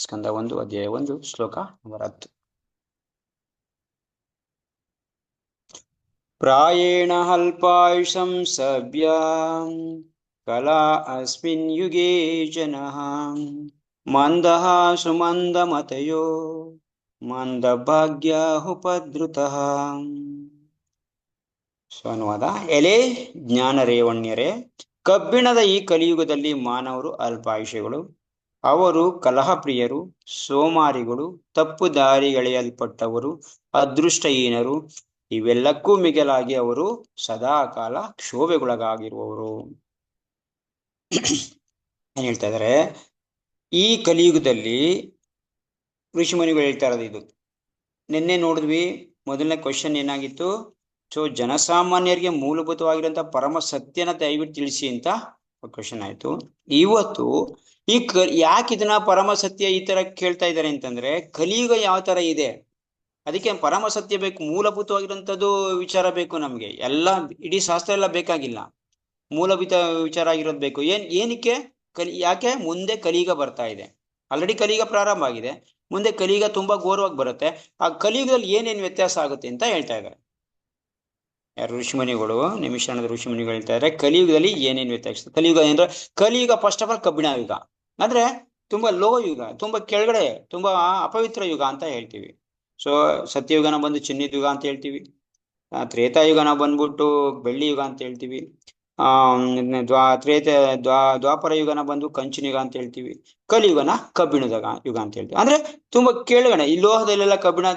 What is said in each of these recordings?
ಸ್ಕಂದ 1 ಅಧ್ಯಾಯ 1 ಶ್ಲೋಕ ನಂಬರ್ 10. ಪ್ರಾಯೇಣ ಅಲ್ಪಾಯುಷಂ ಸಭ್ಯಾಂ ಕಲಾ ಅಸ್ಮಿನ್ ಯುಗೇ ಜನಃ ಮಂದಃ ಸುಮಂದಮತಯೋ ಮಂದಭಾಗ್ಯ ಉಪದ್ರುತಃ. ಅನುವಾದ: ಎಲೆ ಜ್ಞಾನರೇವಣ್ಯರೇ, ಕಬ್ಬಿಣದ ಈ ಕಲಿಯುಗದಲ್ಲಿ ಮಾನವರು ಅಲ್ಪಾಯುಷಿಗಳು. ಅವರು ಕಲಹಪ್ರಿಯರು, ಸೋಮಾರಿಗಳು, ತಪ್ಪು ದಾರಿಗೆಳೆಯಲ್ಪಟ್ಟವರು, ಅದೃಷ್ಟಹೀನರು. ಇವೆಲ್ಲಕ್ಕೂ ಮಿಗಿಲಾಗಿ ಅವರು ಸದಾ ಕಾಲ ಕ್ಷೋಭೆಗೊಳಗಾಗಿರುವವರು. ಏನ್ ಹೇಳ್ತಾ ಇದಾರೆ? ಈ ಕಲಿಯುಗದಲ್ಲಿ ಋಷಿಮುನಿಗಳು ಹೇಳ್ತಾ ಇರೋದು ಇದು. ನಿನ್ನೆ ನೋಡಿದ್ವಿ, ಮೊದಲನೇ ಕ್ವಶನ್ ಏನಾಗಿತ್ತು? ಸೊ ಜನಸಾಮಾನ್ಯರಿಗೆ ಮೂಲಭೂತವಾಗಿರುವಂತಹ ಪರಮ ಸತ್ಯನ ದಯವಿಟ್ಟು ತಿಳಿಸಿ ಅಂತ ಕ್ವಶನ್ ಆಯ್ತು. ಇವತ್ತು ಈ ಯಾಕೆ ಇದನ್ನ ಪರಮ ಸತ್ಯ ಈ ತರ ಕೇಳ್ತಾ ಇದ್ದಾರೆ ಅಂತಂದ್ರೆ, ಕಲಿಯುಗ ಯಾವ ತರ ಇದೆ, ಅದಕ್ಕೆ ಪರಮ ಸತ್ಯ ಬೇಕು, ಮೂಲಭೂತವಾಗಿರುವಂತದ್ದು ವಿಚಾರ ಬೇಕು ನಮ್ಗೆ. ಎಲ್ಲ ಇಡೀ ಶಾಸ್ತ್ರ ಎಲ್ಲ ಬೇಕಾಗಿಲ್ಲ, ಮೂಲಭೂತ ವಿಚಾರ ಆಗಿರೋದು ಬೇಕು. ಏನಕ್ಕೆ ಯಾಕೆ ಮುಂದೆ ಕಲಿಯುಗ ಬರ್ತಾ ಇದೆ, ಆಲ್ರೆಡಿ ಕಲಿಯುಗ ಪ್ರಾರಂಭ ಆಗಿದೆ, ಮುಂದೆ ಕಲಿಯುಗ ತುಂಬಾ ಘೋರವಾಗಿ ಬರುತ್ತೆ. ಆ ಕಲಿಯುಗದಲ್ಲಿ ಏನೇನು ವ್ಯತ್ಯಾಸ ಆಗುತ್ತೆ ಅಂತ ಹೇಳ್ತಾ ಇದ್ದಾರೆ ಯಾರು? ಋಷಿಮುನಿಗಳು, ನಿಮಿಷಾನದ ಋಷಿಮುನಿಗಳು ಹೇಳ್ತಾ ಇದ್ದಾರೆ ಕಲಿಯುಗದಲ್ಲಿ ಏನೇನು ವ್ಯತ್ಯಾಸ. ಕಲಿಯುಗ ಅಂದ್ರೆ, ಕಲಿಯುಗ ಫಸ್ಟ್ ಆಫ್ ಆಲ್ ಕಬ್ಬಿಣ ಯುಗ, ಅಂದ್ರೆ ತುಂಬಾ ಲೋ ಯುಗ, ತುಂಬಾ ಕೆಳಗಡೆ, ತುಂಬಾ ಅಪವಿತ್ರ ಯುಗ ಅಂತ ಹೇಳ್ತೀವಿ. ಸೊ ಸತ್ಯಯುಗನ ಬಂದು ಚಿನ್ನದ ಯುಗ ಅಂತ ಹೇಳ್ತೀವಿ, ತ್ರೇತಾಯುಗನ ಬಂದ್ಬಿಟ್ಟು ಬೆಳ್ಳಿ ಯುಗ ಅಂತ ಹೇಳ್ತೀವಿ, ದ್ವಾಪರ ಯುಗನ ಬಂದು ಕಂಚಿನ ಯುಗ ಅಂತ ಹೇಳ್ತೀವಿ, ಕಲಿಯುಗನ ಕಬ್ಬಿಣದ ಯುಗ ಅಂತ ಹೇಳ್ತೀವಿ. ಅಂದ್ರೆ ತುಂಬಾ ಕೆಳಗಡೆ, ಈ ಲೋಹದಲ್ಲೆಲ್ಲ ಕಬ್ಬಿಣ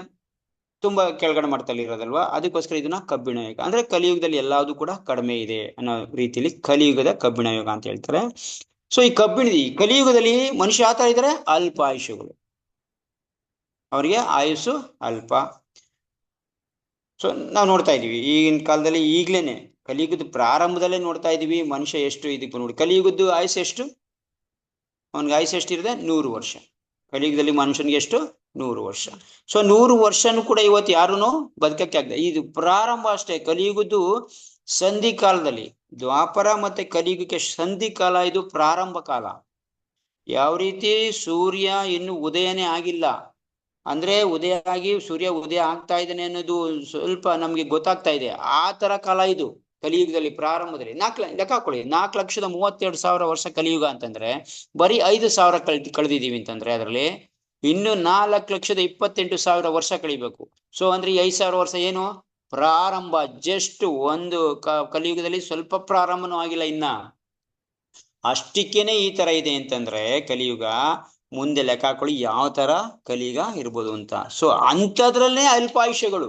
ತುಂಬಾ ಕೆಳಗಡೆ ಮಟ್ಟದಲ್ಲಿ ಇರೋದಲ್ವಾ, ಅದಕ್ಕೋಸ್ಕರ ಇದನ್ನ ಕಬ್ಬಿಣ ಯುಗ. ಅಂದ್ರೆ ಕಲಿಯುಗದಲ್ಲಿ ಎಲ್ಲಾವುದು ಕೂಡ ಕಡಿಮೆ ಇದೆ ಅನ್ನೋ ರೀತಿಯಲ್ಲಿ ಕಲಿಯುಗದ ಕಬ್ಬಿಣ ಯುಗ ಅಂತ ಹೇಳ್ತಾರೆ. ಸೊ ಈ ಕಲಿಯುಗದಲ್ಲಿ ಮನುಷ್ಯ ಯಾವ ತರ ಇದ್ದಾರೆ? ಅಲ್ಪ ಆಯುಷ್ಯಗಳು, ಅವರಿಗೆ ಆಯುಸ್ಸು ಅಲ್ಪ. ಸೊ ನಾವು ನೋಡ್ತಾ ಇದೀವಿ ಈಗಿನ ಕಾಲದಲ್ಲಿ, ಈಗ್ಲೇನೆ ಕಲಿಯುಗದ ಪ್ರಾರಂಭದಲ್ಲೇ ನೋಡ್ತಾ ಇದೀವಿ ಮನುಷ್ಯ ಎಷ್ಟು ಇದಕ್ಕೆ ನೋಡಿ. ಕಲಿಯುಗದ್ದು ಆಯುಸ್ ಎಷ್ಟು? ಅವನಿಗೆ ಆಯುಸ್ ಎಷ್ಟಿರುತ್ತೆ? 100 ವರ್ಷ. ಕಲಿಯುಗದಲ್ಲಿ ಮನುಷ್ಯನಿಗೆ ಎಷ್ಟು? 100 ವರ್ಷ. ಸೊ 100 ವರ್ಷನೂ ಕೂಡ ಇವತ್ತು ಯಾರೂ ಬದುಕಕ್ಕೆ ಆಗದೆ. ಇದು ಪ್ರಾರಂಭ ಅಷ್ಟೇ. ಕಲಿಯುಗದ್ದು ಸಂಧಿ ಕಾಲದಲ್ಲಿ, ದ್ವಾಪರ ಮತ್ತೆ ಕಲಿಯುಗಕ್ಕೆ ಸಂಧಿ ಕಾಲ, ಇದು ಪ್ರಾರಂಭ ಕಾಲ. ಯಾವ ರೀತಿ ಸೂರ್ಯ ಇನ್ನು ಉದಯನೇ ಆಗಿಲ್ಲ, ಅಂದ್ರೆ ಉದಯ ಆಗಿ ಸೂರ್ಯ ಉದಯ ಆಗ್ತಾ ಇದ್ದಾನೆ ಅನ್ನೋದು ಸ್ವಲ್ಪ ನಮ್ಗೆ ಗೊತ್ತಾಗ್ತಾ ಇದೆ, ಆ ತರ ಕಾಲ ಇದು ಕಲಿಯುಗದಲ್ಲಿ ಪ್ರಾರಂಭದಲ್ಲಿ. ಲೆಕ್ಕ ಹಾಕೊಳ್ಳಿ, 4,32,000 ವರ್ಷ ಕಲಿಯುಗ ಅಂತಂದ್ರೆ ಬರೀ 5,000 ಕಳೆದಿದ್ದೀವಿ ಅಂತಂದ್ರೆ ಅದರಲ್ಲಿ ಇನ್ನು 4,28,000 ವರ್ಷ ಕಳಿಬೇಕು. ಸೊ ಅಂದ್ರೆ 5,000 ವರ್ಷ ಏನು ಪ್ರಾರಂಭ, ಜಸ್ಟ್ ಒಂದು ಕಲಿಯುಗದಲ್ಲಿ ಸ್ವಲ್ಪ ಪ್ರಾರಂಭನೂ ಆಗಿಲ್ಲ ಇನ್ನ. ಅಷ್ಟಕ್ಕೇನೆ ಈ ತರ ಇದೆ ಅಂತಂದ್ರೆ ಕಲಿಯುಗ. ಮುಂದೆ ಲೆಕ್ಕ ಹಾಕೊಳ್ಳಿ ಯಾವ ತರ ಕಲಿಯುಗ ಇರ್ಬೋದು ಅಂತ. ಸೊ ಅಂಥದ್ರಲ್ಲೇ ಅಲ್ಪಾಯುಷ್ಯಗಳು.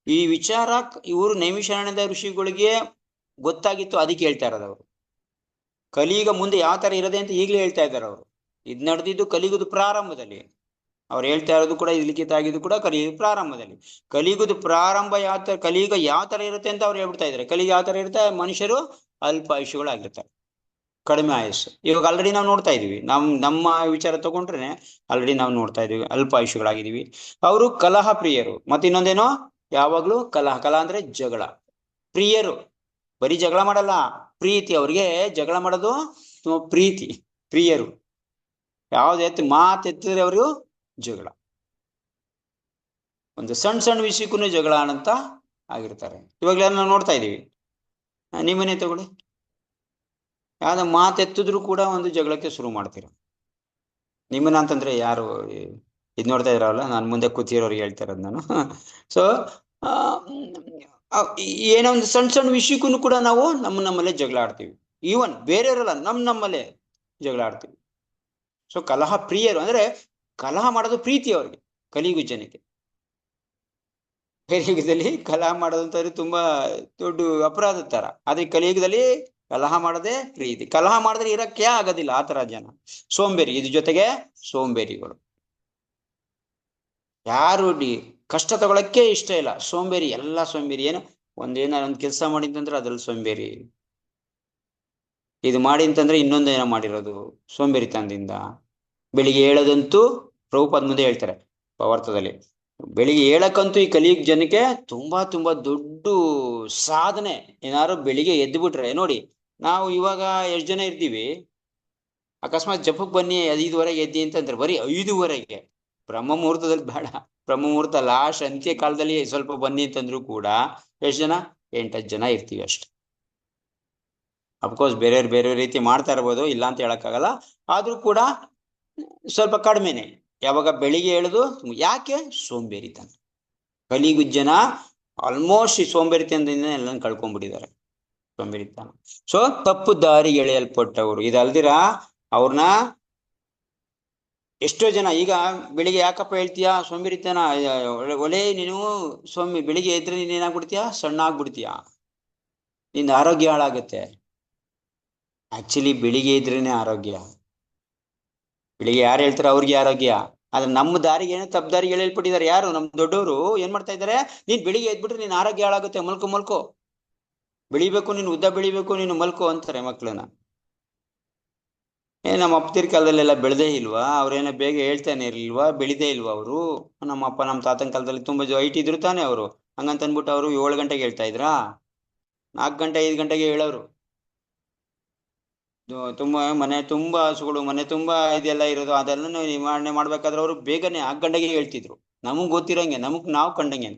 ಈ ವಿಚಾರ ಇವರು ನೈಮಿಷಾರಣ್ಯದ ಋಷಿಗಳಿಗೆ ಗೊತ್ತಾಗಿತ್ತು, ಅದಕ್ಕೆ ಹೇಳ್ತಾ ಇರೋದು ಅವರು. ಕಲಿಯುಗ ಮುಂದೆ ಯಾವ ತರ ಇರದೆ ಅಂತ ಈಗಲೇ ಹೇಳ್ತಾ ಇದ್ದಾರೆ ಅವರು. ಇದು ನಡೆದಿದ್ದು ಕಲಿಯುಗದ ಪ್ರಾರಂಭದಲ್ಲಿ, ಅವ್ರು ಹೇಳ್ತಾ ಇರೋದು ಕೂಡ ಇದು ಲಿಖಿತ ಆಗಿದ್ದು ಕೂಡ ಕಲಿಯುಗ ಪ್ರಾರಂಭದಲ್ಲಿ. ಕಲಿಯುಗದ ಪ್ರಾರಂಭ ಯಾವ ತರ, ಕಲಿಯುಗ ಯಾವ ತರ ಇರುತ್ತೆ ಅಂತ ಅವ್ರು ಹೇಳ್ಬಿಡ್ತಾ ಇದ್ದಾರೆ. ಕಲಿಯುಗ ಯಾವ ತರ ಇರುತ್ತೆ? ಮನುಷ್ಯರು ಅಲ್ಪಾಯುಷ್ಯಗಳಾಗಿರ್ತಾರೆ, ಕಡಿಮೆ ಆಯುಸ್ಸು. ಇವಾಗ ಆಲ್ರೆಡಿ ನಾವು ನೋಡ್ತಾ ಇದೀವಿ, ನಮ್ಮ ವಿಚಾರ ತಗೊಂಡ್ರೆ ಆಲ್ರೆಡಿ ನಾವು ನೋಡ್ತಾ ಇದೀವಿ ಅಲ್ಪಾಯುಷ್ಯಗಳಾಗಿದ್ದೀವಿ. ಅವರು ಕಲಹ ಪ್ರಿಯರು. ಮತ್ತೆ ಇನ್ನೊಂದೇನೋ, ಯಾವಾಗ್ಲೂ ಕಲಹ ಅಂದ್ರೆ ಜಗಳ ಪ್ರಿಯರು. ಬರೀ ಜಗಳ ಮಾಡಲ್ಲ, ಪ್ರೀತಿ. ಅವ್ರಿಗೆ ಜಗಳ ಮಾಡೋದು ಪ್ರೀತಿ, ಪ್ರಿಯರು. ಯಾವ್ದು ಮಾತೆತ್ತಿದ್ರೆ ಅವರು ಜಗಳ, ಒಂದು ಸಣ್ಣ ಸಣ್ಣ ವಿಷಯಕ್ಕೂ ಜಗಳ ಅಂತ ಆಗಿರ್ತಾರೆ. ಇವಾಗಲೇ ನಾವು ನೋಡ್ತಾ ಇದೀವಿ. ನಿಮ್ಮನೆ ತಗೊಳ್ಳಿ, ಯಾವ್ದು ಮಾತೆತ್ತಿದ್ರು ಕೂಡ ಒಂದು ಜಗಳಕ್ಕೆ ಶುರು ಮಾಡ್ತೀರ. ನಿಮ್ಮನ್ನ ಅಂತಂದ್ರೆ ಯಾರು ಇದ್ ನೋಡ್ತಾ ಇದ್ರಲ್ಲ, ನಾನು ಮುಂದೆ ಕೂತಿರೋರಿಗೆ ಹೇಳ್ತಾ ಇರೋದು ನಾನು. ಸೊ ಏನೋ ಒಂದು ಸಣ್ಣ ಸಣ್ಣ ವಿಷಯಕ್ಕೂ ಕೂಡ ನಾವು ನಮ್ಮಲ್ಲೇ ಜಗಳ ಆಡ್ತೀವಿ. ಈವನ್ ಬೇರೆಯವರಲ್ಲ, ನಮ್ಮಲ್ಲೇ ಜಗಳ ಆಡ್ತೀವಿ. ಸೊ ಕಲಹ ಪ್ರಿಯರು ಅಂದ್ರೆ ಕಲಹ ಮಾಡೋದು ಪ್ರೀತಿ ಅವ್ರಿಗೆ. ಕಲಿಯುಗ ಜನಕ್ಕೆ ಕಲಿಯುಗದಲ್ಲಿ ಕಲಹ ಮಾಡೋದಂತಂದ್ರೆ ತುಂಬಾ ದೊಡ್ಡ ಅಪರಾಧ ತರ. ಆದ್ರೆ ಕಲಿಯುಗದಲ್ಲಿ ಕಲಹ ಮಾಡದೆ ಪ್ರೀತಿ. ಕಲಹ ಮಾಡಿದ್ರೆ ಇರಕ್ಕೆ ಆಗೋದಿಲ್ಲ ಆ ತರ ಜನ. ಸೋಂಬೇರಿ, ಇದ್ರ ಜೊತೆಗೆ ಸೋಂಬೇರಿಗಳು. ಯಾರು ಕಷ್ಟ ತಗೊಳಕ್ಕೆ ಇಷ್ಟ ಇಲ್ಲ, ಸೋಂಬೇರಿ, ಎಲ್ಲ ಸೋಂಬೇರಿ. ಏನು ಒಂದೇನಾರ ಒಂದ್ ಕೆಲಸ ಮಾಡಿದಂದ್ರೆ ಅದ್ರಲ್ಲಿ ಸೋಂಬೇರಿ, ಇದು ಮಾಡಿ ಅಂತಂದ್ರೆ ಇನ್ನೊಂದೇನೋ ಮಾಡಿರೋದು ಸೋಂಬೇರಿತನದಿಂದ. ಬೆಳಿಗ್ಗೆ ಹೇಳೋದಂತೂ ಪ್ರಭುಪಾದ ಮುಂದೆ ಹೇಳ್ತಾರೆ ಪವಾರ್ತದಲ್ಲಿ, ಬೆಳಿಗ್ಗೆ ಹೇಳಕ್ಕಂತೂ ಈ ಕಲಿಯುಗ ಜನಕ್ಕೆ ತುಂಬಾ ದೊಡ್ಡ ಸಾಧನೆ. ಏನಾದ್ರು ಬೆಳಿಗ್ಗೆ ಎದ್ದು ಬಿಟ್ರೆ ನೋಡಿ, ನಾವು ಇವಾಗ ಎಷ್ಟು ಜನ ಇರ್ತೀವಿ, ಅಕಸ್ಮಾತ್ ಜಪಕ್ ಬನ್ನಿ 5:30 ಎದ್ದಿ ಅಂತಂದ್ರೆ ಬರೀ 5:30 ಬ್ರಹ್ಮ ಮುಹೂರ್ತದಲ್ಲಿ ಬೇಡ. ಬ್ರಹ್ಮ ಮುಹೂರ್ತ ಲಾಸ್ಟ್ ಅಂತ್ಯ ಕಾಲದಲ್ಲಿ ಸ್ವಲ್ಪ ಬನ್ನಿ ಅಂತಂದ್ರು ಕೂಡ ಎಷ್ಟು ಜನ? 8-10 ಜನ ಇರ್ತೀವಿ ಅಷ್ಟೆ. ಅಫ್ಕೋರ್ಸ್ ಬೇರೆ ಬೇರೆ ರೀತಿ ಮಾಡ್ತಾ ಇರ್ಬೋದು, ಇಲ್ಲ ಅಂತ ಹೇಳಕ್ಕಾಗಲ್ಲ. ಆದ್ರೂ ಕೂಡ ಸ್ವಲ್ಪ ಕಡಿಮೆನೆ. ಯಾವಾಗ ಬೆಳಿಗ್ಗೆ ಹೇಳುದು ಯಾಕೆ? ಸೋಂಬೇರಿತನ. ಕಲಿಯುಗ ಜನ ಆಲ್ಮೋಸ್ಟ್ ಈ ಸೋಂಬೇರಿತನದಿಂದ ಎಲ್ಲ ಕಳ್ಕೊಂಡ್ಬಿಟ್ಟಿದ್ದಾರೆ. ಸೋಂಬೇರಿತನ. ಸೊ ತಪ್ಪು ದಾರಿ ಎಳೆಯಲ್ಪಟ್ಟವರು. ಇದಲ್ದಿರ ಅವ್ರನ್ನ ಎಷ್ಟೋ ಜನ ಈಗ ಬೆಳಿಗ್ಗೆ ಯಾಕಪ್ಪ ಹೇಳ್ತೀಯಾ ಸೋಂಬೇರಿತನ, ಒಳ್ಳೆ ನೀನು ಬೆಳಿಗ್ಗೆ ಎದ್ರೆ ನೀನ್ ಏನಾಗ್ಬಿಡ್ತೀಯಾ? ಸಣ್ಣ ಆಗ್ಬಿಡ್ತೀಯಾ, ನಿಂದ ಆರೋಗ್ಯ ಹಾಳಾಗುತ್ತೆ. ಆಕ್ಚುಲಿ ಬೆಳಿಗ್ಗೆ ಇದ್ರೇನೆ ಆರೋಗ್ಯ. ಬೆಳಿಗ್ಗೆ ಯಾರು ಹೇಳ್ತಾರೆ ಅವ್ರಿಗೆ ಆರೋಗ್ಯ. ಆದ್ರೆ ನಮ್ಮ ದಾರಿಗೆ ಏನೋ ತಪ್ಪು ದಾರಿಗೆ ಹೇಳ್ಬಿಟ್ಟಿದ್ದಾರೆ. ಯಾರು? ನಮ್ ದೊಡ್ಡವರು ಏನ್ ಮಾಡ್ತಾ ಇದಾರೆ? ನೀನ್ ಬೆಳಿಗ್ಗೆ ಎದ್ಬಿಟ್ರೆ ನೀನ್ ಆರೋಗ್ಯ ಹಾಳಾಗುತ್ತೆ, ಮಲ್ಕೋ ಬೆಳಿಬೇಕು, ನೀನು ಉದ್ದ ಬೆಳಿಬೇಕು, ನೀನು ಮಲ್ಕೋ ಅಂತಾರೆ ಮಕ್ಳನ್ನ. ನಮ್ಮ ಅಪ್ಪತಿರ್ ಕಾಲದಲ್ಲೆಲ್ಲ ಬೆಳೆದೇ ಇಲ್ವಾ? ಅವ್ರೇನೋ ಬೇಗ ಹೇಳ್ತಾನೆ ಇರ್ಲಿಲ್ವಾ? ಬೆಳಿದೇ ಇಲ್ವಾ ಅವರು? ನಮ್ಮ ಅಪ್ಪ ನಮ್ಮ ತಾತನ ಕಾಲದಲ್ಲಿ ತುಂಬಾ ಹೈಟ್ ಇದ್ರು ತಾನೆ ಅವರು. ಹಂಗಂತ ಅಂದ್ಬಿಟ್ಟು ಅವರು 7 ಗಂಟೆಗೆ ಹೇಳ್ತಾ ಇದ್ರಾ? 4 ಗಂಟೆ 5 ಗಂಟೆಗೆ ಹೇಳೋರು. ತುಂಬಾ ಮನೆ ತುಂಬಾ ಹಸುಗಳು, ಮನೆ ತುಂಬಾ ಇದೆಲ್ಲ ಇರೋದು, ಅದೆಲ್ಲ ನಿವಾರಣೆ ಮಾಡ್ಬೇಕಾದ್ರೆ ಅವರು ಬೇಗನೆ 4 ಗಂಟೆಗೆ ಹೇಳ್ತಿದ್ರು. ನಮಗ್ ಗೊತ್ತಿರಂಗೆ, ನಾವು ಕಂಡಂಗೆ.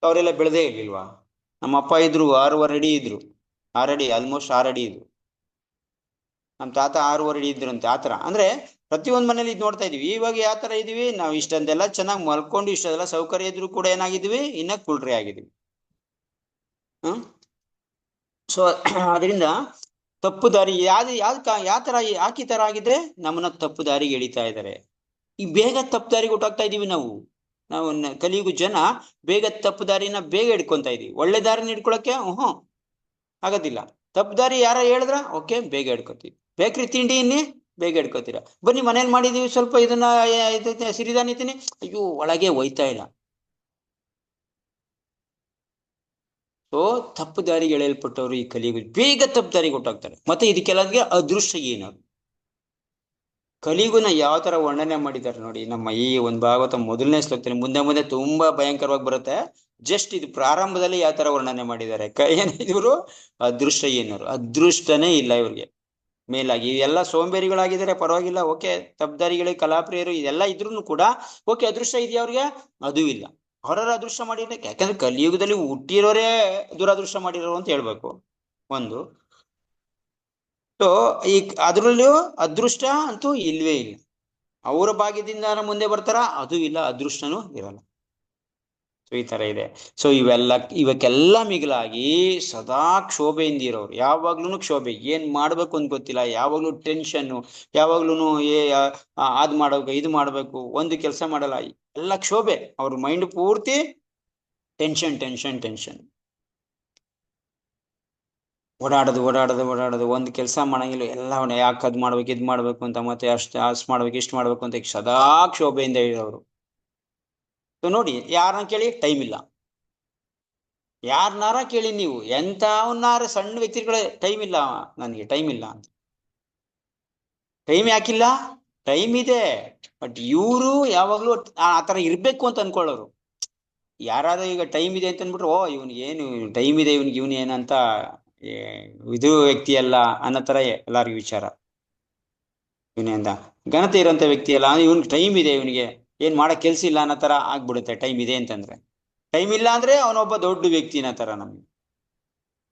ಅವರೆಲ್ಲ ಬೆಳೆದೇ ಇರ್ಲಿಲ್ವಾ? ನಮ್ಮ ಅಪ್ಪ ಇದ್ರು 6.5 ಅಡಿ ಇದ್ರು. 6 ಅಡಿ, ಆಲ್ಮೋಸ್ಟ್ 6 ಅಡಿ ಇದ್ರು. ನಮ್ ತಾತ 6.5 ಅಡಿ ಇದ್ರಂತೆ. ಆತರ ಅಂದ್ರೆ ಪ್ರತಿಯೊಂದ್ ಮನೇಲಿ ಇದ್ ನೋಡ್ತಾ ಇದೀವಿ. ಇವಾಗ ಯಾವ ತರ ಇದೀವಿ ನಾವು? ಇಷ್ಟೊಂದೆಲ್ಲ ಚೆನ್ನಾಗಿ ಮಲ್ಕೊಂಡು ಇಷ್ಟೆಲ್ಲ ಸೌಕರ್ಯ ಇದ್ರು ಕೂಡ ಏನಾಗಿದ್ವಿ? ಇನ್ನ ಕುಳ್ರಿ ಆಗಿದ್ವಿ. ಸೊ ಅದರಿಂದ ತಪ್ಪು ದಾರಿ ಯಾವ ತರ ಯಾಕೆ ಈ ತರ ಆಗಿದ್ರೆ ನಮ್ಮನ್ನ ತಪ್ಪು ದಾರಿಗೆ ಎಳಿತಾ ಇದ್ದಾರೆ. ಈ ಬೇಗ ತಪ್ಪು ದಾರಿಗೆ ಹೊಟ್ಟಾಗ್ತಾ ಇದೀವಿ ನಾವು. ಕಲಿಯುಗ ಜನ ಬೇಗ ತಪ್ಪು ದಾರಿನ ಬೇಗ ಹಿಡ್ಕೊಂತ ಇದೀವಿ. ಒಳ್ಳೆ ದಾರಿನ ಹಿಡ್ಕೊಳಕ್ಕೆ ಆಗೋದಿಲ್ಲ. ತಪ್ಪು ದಾರಿ ಯಾರ ಹೇಳಿದ್ರ ಓಕೆ ಬೇಗ ಹಿಡ್ಕೊತೀವಿ. ಬೇಕ್ರಿ ತಿಂಡಿ ಇನ್ನಿ ಬೇಗ ಹಿಡ್ಕೊತೀರ. ಬನ್ನಿ ಮನೇಲಿ ಮಾಡಿದೀವಿ ಸ್ವಲ್ಪ ಇದನ್ನ ಸಿರಿಧಾನ್ಯ ತಿನ್ನಿ, ಅಯ್ಯೋ ಒಳಗೆ ಹೋಯ್ತಾ ಇಲ್ಲ. ಸೊ ತಪ್ಪು ದಾರಿಗೆ ಎಳೆಯಲ್ಪಟ್ಟವರು ಈ ಕಲಿಯುಗ ಬೇಗ ತಪ್ಪು ದಾರಿಗೆ ಹೊಟ್ಟಾಗ್ತಾರೆ. ಮತ್ತೆ ಇದಕ್ಕೆಲ್ಲದಕ್ಕೆ ಅದೃಷ್ಟ ಏನು? ಕಲಿಯುಗನ ಯಾವ ತರ ವರ್ಣನೆ ಮಾಡಿದ್ದಾರೆ ನೋಡಿ. ನಮ್ಮ ಈ ಒಂದು ಭಾಗವತ ಮೊದಲನೇ ಶ್ಲೋಕದಲ್ಲಿ ಮುಂದೆ ಮುಂದೆ ತುಂಬಾ ಭಯಂಕರವಾಗಿ ಬರುತ್ತೆ. ಜಸ್ಟ್ ಇದು ಪ್ರಾರಂಭದಲ್ಲಿ ಯಾವ ತರ ವರ್ಣನೆ ಮಾಡಿದ್ದಾರೆ. ಏನಿದ್ರು ಅದೃಷ್ಟ ಏನರು? ಅದೃಷ್ಟನೇ ಇಲ್ಲ ಇವ್ರಿಗೆ ಮೇಲಾಗಿ. ಇವೆಲ್ಲ ಸೋಂಬೇರಿಗಳಾಗಿದ್ದಾರೆ ಪರವಾಗಿಲ್ಲ, ಓಕೆ. ತಪ್ಪುದಾರಿಗಳಿಗೆ ಕಲಾಪ್ರಿಯರು ಇದೆಲ್ಲ ಇದ್ರು ಕೂಡ ಓಕೆ. ಅದೃಷ್ಟ ಇದೆಯಾ ಅವ್ರಿಗೆ? ಅದೂ ಇಲ್ಲ. ಅವರ ಅದೃಷ್ಟ ಮಾಡಿದ್ರೆ, ಯಾಕಂದ್ರೆ ಕಲಿಯುಗದಲ್ಲಿ ಹುಟ್ಟಿರೋರೇ ದುರದೃಷ್ಟ ಮಾಡಿರೋ ಅಂತ ಹೇಳ್ಬೇಕು ಒಂದು. ಸೊ ಈ ಅದ್ರಲ್ಲೂ ಅದೃಷ್ಟ ಅಂತೂ ಇಲ್ವೇ ಇಲ್ಲ. ಅವರ ಭಾಗ್ಯದಿಂದ ಮುಂದೆ ಬರ್ತಾರ, ಅದು ಇಲ್ಲ, ಅದೃಷ್ಟನೂ ಇರಲ್ಲ. ಸೊ ಈ ತರ ಇದೆ. ಸೊ ಇವಕ್ಕೆಲ್ಲ ಮಿಗಿಲಾಗಿ ಸದಾ ಕ್ಷೋಭೆಯಿಂದ ಇರೋರು. ಯಾವಾಗ್ಲೂ ಕ್ಷೋಭೆ, ಏನ್ ಮಾಡ್ಬೇಕು ಅಂತ ಗೊತ್ತಿಲ್ಲ, ಯಾವಾಗ್ಲೂ ಟೆನ್ಷನ್ನು, ಯಾವಾಗ್ಲೂ ಅದ್ ಮಾಡ್ಬೇಕು ಇದು ಮಾಡ್ಬೇಕು, ಒಂದು ಕೆಲಸ ಮಾಡಲ್ಲ, ಎಲ್ಲ ಕ್ಷೋಭೆ. ಅವ್ರ ಮೈಂಡ್ ಪೂರ್ತಿ ಟೆನ್ಷನ್ ಟೆನ್ಷನ್ ಟೆನ್ಷನ್. ಓಡಾಡೋದು ಒಂದು ಕೆಲಸ ಮಾಡಂಗಿಲ್ಲ. ಎಲ್ಲ ಯಾಕೆ ಅದ್ ಮಾಡ್ಬೇಕು ಇದ್ ಮಾಡ್ಬೇಕು ಅಂತ, ಮತ್ತೆ ಅಷ್ಟ್ ಮಾಡ್ಬೇಕು ಇಷ್ಟ ಮಾಡ್ಬೇಕು ಅಂತ ಸದಾ ಕ್ಷೋಭೆಯಿಂದ ಇರೋರು. ನೋಡಿ, ಯಾರನ್ನ ಕೇಳಿ ಟೈಮ್ ಇಲ್ಲ. ಯಾರನ್ನಾರ ಕೇಳಿ ನೀವು, ಎಂತವನ್ನಾರ ಸಣ್ಣ ವ್ಯಕ್ತಿಗಳ ಟೈಮ್ ಇಲ್ಲ, ನನಗೆ ಟೈಮ್ ಇಲ್ಲ ಅಂತ. ಟೈಮ್ ಯಾಕಿಲ್ಲ? ಟೈಮ್ ಇದೆ, ಬಟ್ ಇವರು ಯಾವಾಗ್ಲೂ ಆತರ ಇರ್ಬೇಕು ಅಂತ ಅನ್ಕೊಳ್ಳೋರು. ಯಾರಾದ್ರೂ ಈಗ ಟೈಮ್ ಇದೆ ಅಂತ ಅಂದ್ಬಿಟ್ರು, ಓ ಇವ್ನಿಗೆ ಏನು ಟೈಮ್ ಇದೆ, ಇವನ್ ಏನಂತ ಇದು ವ್ಯಕ್ತಿ ಅಲ್ಲ ಅನ್ನೋ ತರ ಎಲ್ಲಾರ್ಗು ವಿಚಾರ. ಇವನಿಂದ ಘನತೆ ಇರೋಂಥ ವ್ಯಕ್ತಿ ಅಲ್ಲ, ಇವನ್ಗೆ ಟೈಮ್ ಇದೆ, ಇವನಿಗೆ ಏನ್ ಮಾಡಕ್ ಕೆಲ್ಸ ಇಲ್ಲ ಅನ್ನೋ ತರ ಆಗ್ಬಿಡುತ್ತೆ ಟೈಮ್ ಇದೆ ಅಂತಂದ್ರೆ. ಟೈಮ್ ಇಲ್ಲ ಅಂದ್ರೆ ಅವನೊಬ್ಬ ದೊಡ್ಡ ವ್ಯಕ್ತಿ ಅನ್ನೋ ತರ ನಮ್ಗೆ.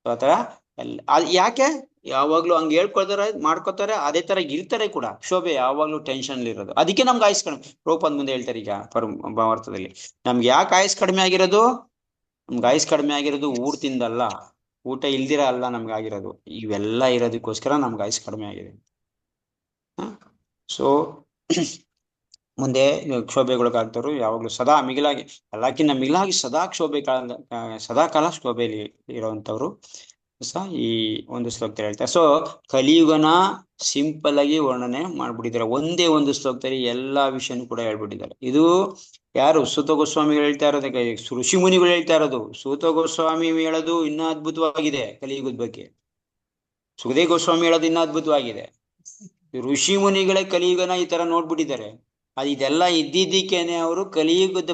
ಆತರ ಯಾಕೆ ಯಾವಾಗ್ಲೂ ಹಂಗ ಹೇಳ್ಕೊಳ್ತಾರೆ, ಮಾಡ್ಕೋತಾರೆ, ಅದೇ ತರ ಇರ್ತಾರೆ ಕೂಡ. ಶೋಭೆ ಯಾವಾಗ್ಲೂ ಟೆನ್ಷನ್ ಇರೋದು. ಅದಕ್ಕೆ ನಮ್ಗೆ ಆಯುಸ್ ಕಡಿಮೆ. ರೂಪಂದ್ ಮುಂದೆ ಹೇಳ್ತಾರೆ ಈಗ ಭಾವಾರ್ಥದಲ್ಲಿ, ನಮ್ಗೆ ಯಾಕೆ ಆಯುಸ್ ಕಡಿಮೆ ಆಗಿರೋದು? ನಮ್ಗೆ ಆಯುಸ್ ಕಡಿಮೆ ಆಗಿರೋದು ಊಟದಿಂದಲ್ಲ, ಊಟ ಇಲ್ದಿರ ಅಲ್ಲ ನಮ್ಗೆ ಆಗಿರೋದು. ಇವೆಲ್ಲ ಇರೋದಕ್ಕೋಸ್ಕರ ನಮ್ಗೆ ಆಯುಸ್ ಕಡಿಮೆ ಆಗಿದೆ. ಸೊ ಮುಂದೆ ಕ್ಷೋಭೆಗೊಳಗಾಗ್ತವ್ರು ಯಾವಾಗ್ಲೂ ಸದಾ ಮಿಗಿಲಾಗಿ, ಎಲ್ಲಕ್ಕಿಂತ ಮಿಗಿಲಾಗಿ ಸದಾ ಸದಾ ಕಾಲ ಕ್ಷೋಭೆಯಲ್ಲಿ ಇರುವಂತವ್ರು ಈ ಒಂದು ಶ್ಲೋಕದಲ್ಲಿ ಹೇಳ್ತಾರೆ. ಸೊ ಕಲಿಯುಗನ ಸಿಂಪಲ್ ಆಗಿ ವರ್ಣನೆ ಮಾಡ್ಬಿಟ್ಟಿದ್ದಾರೆ. ಒಂದೇ ಒಂದು ಶ್ಲೋಕದಲ್ಲಿ ಎಲ್ಲಾ ವಿಷಯನೂ ಕೂಡ ಹೇಳ್ಬಿಟ್ಟಿದ್ದಾರೆ. ಇದು ಯಾರು? ಸೂತ ಗೋಸ್ವಾಮಿಗಳು ಹೇಳ್ತಾ ಇರೋದಕ್ಕೆ, ಋಷಿ ಮುನಿಗಳು ಹೇಳ್ತಾ ಇರೋದು. ಸೂತ ಗೋಸ್ವಾಮಿ ಹೇಳೋದು ಇನ್ನೂ ಅದ್ಭುತವಾಗಿದೆ ಕಲಿಯುಗದ ಬಗ್ಗೆ. ಸುಖದೇವ್ ಗೋಸ್ವಾಮಿ ಹೇಳೋದು ಇನ್ನೂ ಅದ್ಭುತವಾಗಿದೆ. ಋಷಿ ಮುನಿಗಳೇ ಕಲಿಯುಗನ ಈ ತರ ನೋಡ್ಬಿಟ್ಟಿದ್ದಾರೆ. ಇದೆಲ್ಲ ಇದ್ದಿದ್ದಕ್ಕೇನೆ ಅವರು ಕಲಿಯುಗದ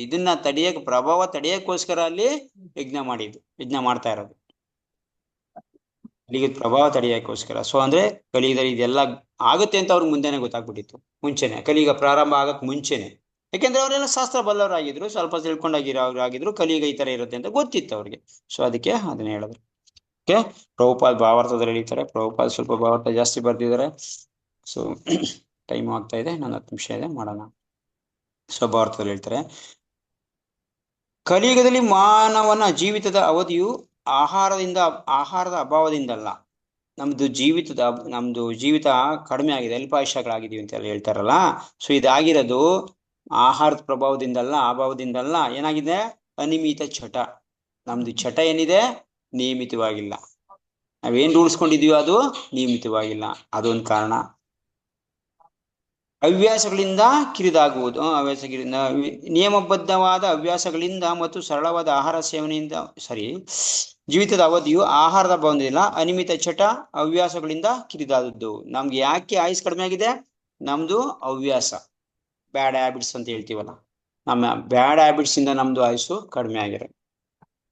ಇದನ್ನ ತಡೆಯಕ್, ಪ್ರಭಾವ ತಡೆಯಕ್ಕೋಸ್ಕರ ಅಲ್ಲಿ ಯಜ್ಞ ಮಾಡ್ತಾ ಇರೋದು. ಕಲಿಯುಗದ ಪ್ರಭಾವ ತಡೆಯೋಕ್ಕೋಸ್ಕರ. ಸೊ ಅಂದ್ರೆ ಕಲಿಯುಗದಲ್ಲಿ ಇದೆಲ್ಲ ಆಗುತ್ತೆ ಅಂತ ಅವ್ರಿಗೆ ಮುಂದೆನೆ ಗೊತ್ತಾಗ್ಬಿಟ್ಟಿತ್ತು, ಮುಂಚೆನೆ, ಕಲಿಯುಗ ಪ್ರಾರಂಭ ಆಗಕ್ ಮುಂಚೆನೆ. ಯಾಕೆಂದ್ರೆ ಅವರೆಲ್ಲ ಶಾಸ್ತ್ರ ಬಲ್ಲವರಾಗಿದ್ರು, ಸ್ವಲ್ಪ ತಿಳ್ಕೊಂಡಾಗಿರೋ ಕಲಿಯುಗ ಈ ತರ ಇರುತ್ತೆ ಅಂತ ಗೊತ್ತಿತ್ತು ಅವ್ರಿಗೆ. ಸೊ ಅದಕ್ಕೆ ಅದನ್ನ ಹೇಳಿದ್ರು. ಓಕೆ, ಪ್ರಭುಪಾದ್ ಭಾವಾರ್ಥದಲ್ಲಿ ಹೇಳ್ತಾರೆ. ಪ್ರಭುಪಾದ್ ಸ್ವಲ್ಪ ಭಾವಾರ್ಥ ಜಾಸ್ತಿ ಬರ್ದಿದ್ದಾರೆ. ಸೊ ಟೈಮ್ ಆಗ್ತಾ ಇದೆ, ಇನ್ನೊಂದು 10 ನಿಮಿಷ ಇದೆ, ಮಾಡೋಣ. ಸೊ ಭಾವಾರ್ಥದಲ್ಲಿ ಹೇಳ್ತಾರೆ, ಕಲಿಯುಗದಲ್ಲಿ ಮಾನವನ ಜೀವಿತದ ಅವಧಿಯು ಆಹಾರದ ಅಭಾವದಿಂದಲ್ಲ. ನಮ್ದು ಜೀವಿತ ಕಡಿಮೆ ಆಗಿದೆ, ಅಲ್ಪಾಯುಷ್ಯಗಳಾಗಿದೀವಿ ಅಂತ ಹೇಳ್ತಾರಲ್ಲ. ಸೊ ಇದಾಗಿರೋದು ಆಹಾರದ ಪ್ರಭಾವದಿಂದಲ್ಲ, ಅಭಾವದಿಂದಲ್ಲ. ಏನಾಗಿದೆ? ಅನಿಯಮಿತ ಚಟ. ನಮ್ದು ಚಟ ಏನಿದೆ? ನಿಯಮಿತವಾಗಿಲ್ಲ. ನಾವೇನ್ ರೂಢಿಸ್ಕೊಂಡಿದೀವೋ ಅದು ನಿಯಮಿತವಾಗಿಲ್ಲ, ಅದೊಂದು ಕಾರಣ. ಹವ್ಯಾಸಗಳಿಂದ ಕಿರಿದಾಗುವುದು. ನಿಯಮಬದ್ಧವಾದ ಹವ್ಯಾಸಗಳಿಂದ ಮತ್ತು ಸರಳವಾದ ಆಹಾರ ಸೇವನೆಯಿಂದ ಜೀವಿತದ ಅವಧಿಯು ಆಹಾರದ ಬಂದಿಲ್ಲ. ಅನಿಯಮಿತ ಚಟ, ಹವ್ಯಾಸಗಳಿಂದ ಕಿರಿದಾದದ್ದು. ನಮ್ಗೆ ಯಾಕೆ ಆಯುಸ್ ಕಡಿಮೆ ಆಗಿದೆ? ನಮ್ದು ಹವ್ಯಾಸ, ಬ್ಯಾಡ್ ಹ್ಯಾಬಿಟ್ಸ್ ಅಂತ ಹೇಳ್ತೀವಲ್ಲ, ನಮ್ಮ ಬ್ಯಾಡ್ ಹ್ಯಾಬಿಟ್ಸ್ ಇಂದ ನಮ್ದು ಆಯುಸ್ಸು ಕಡಿಮೆ ಆಗಿದೆ.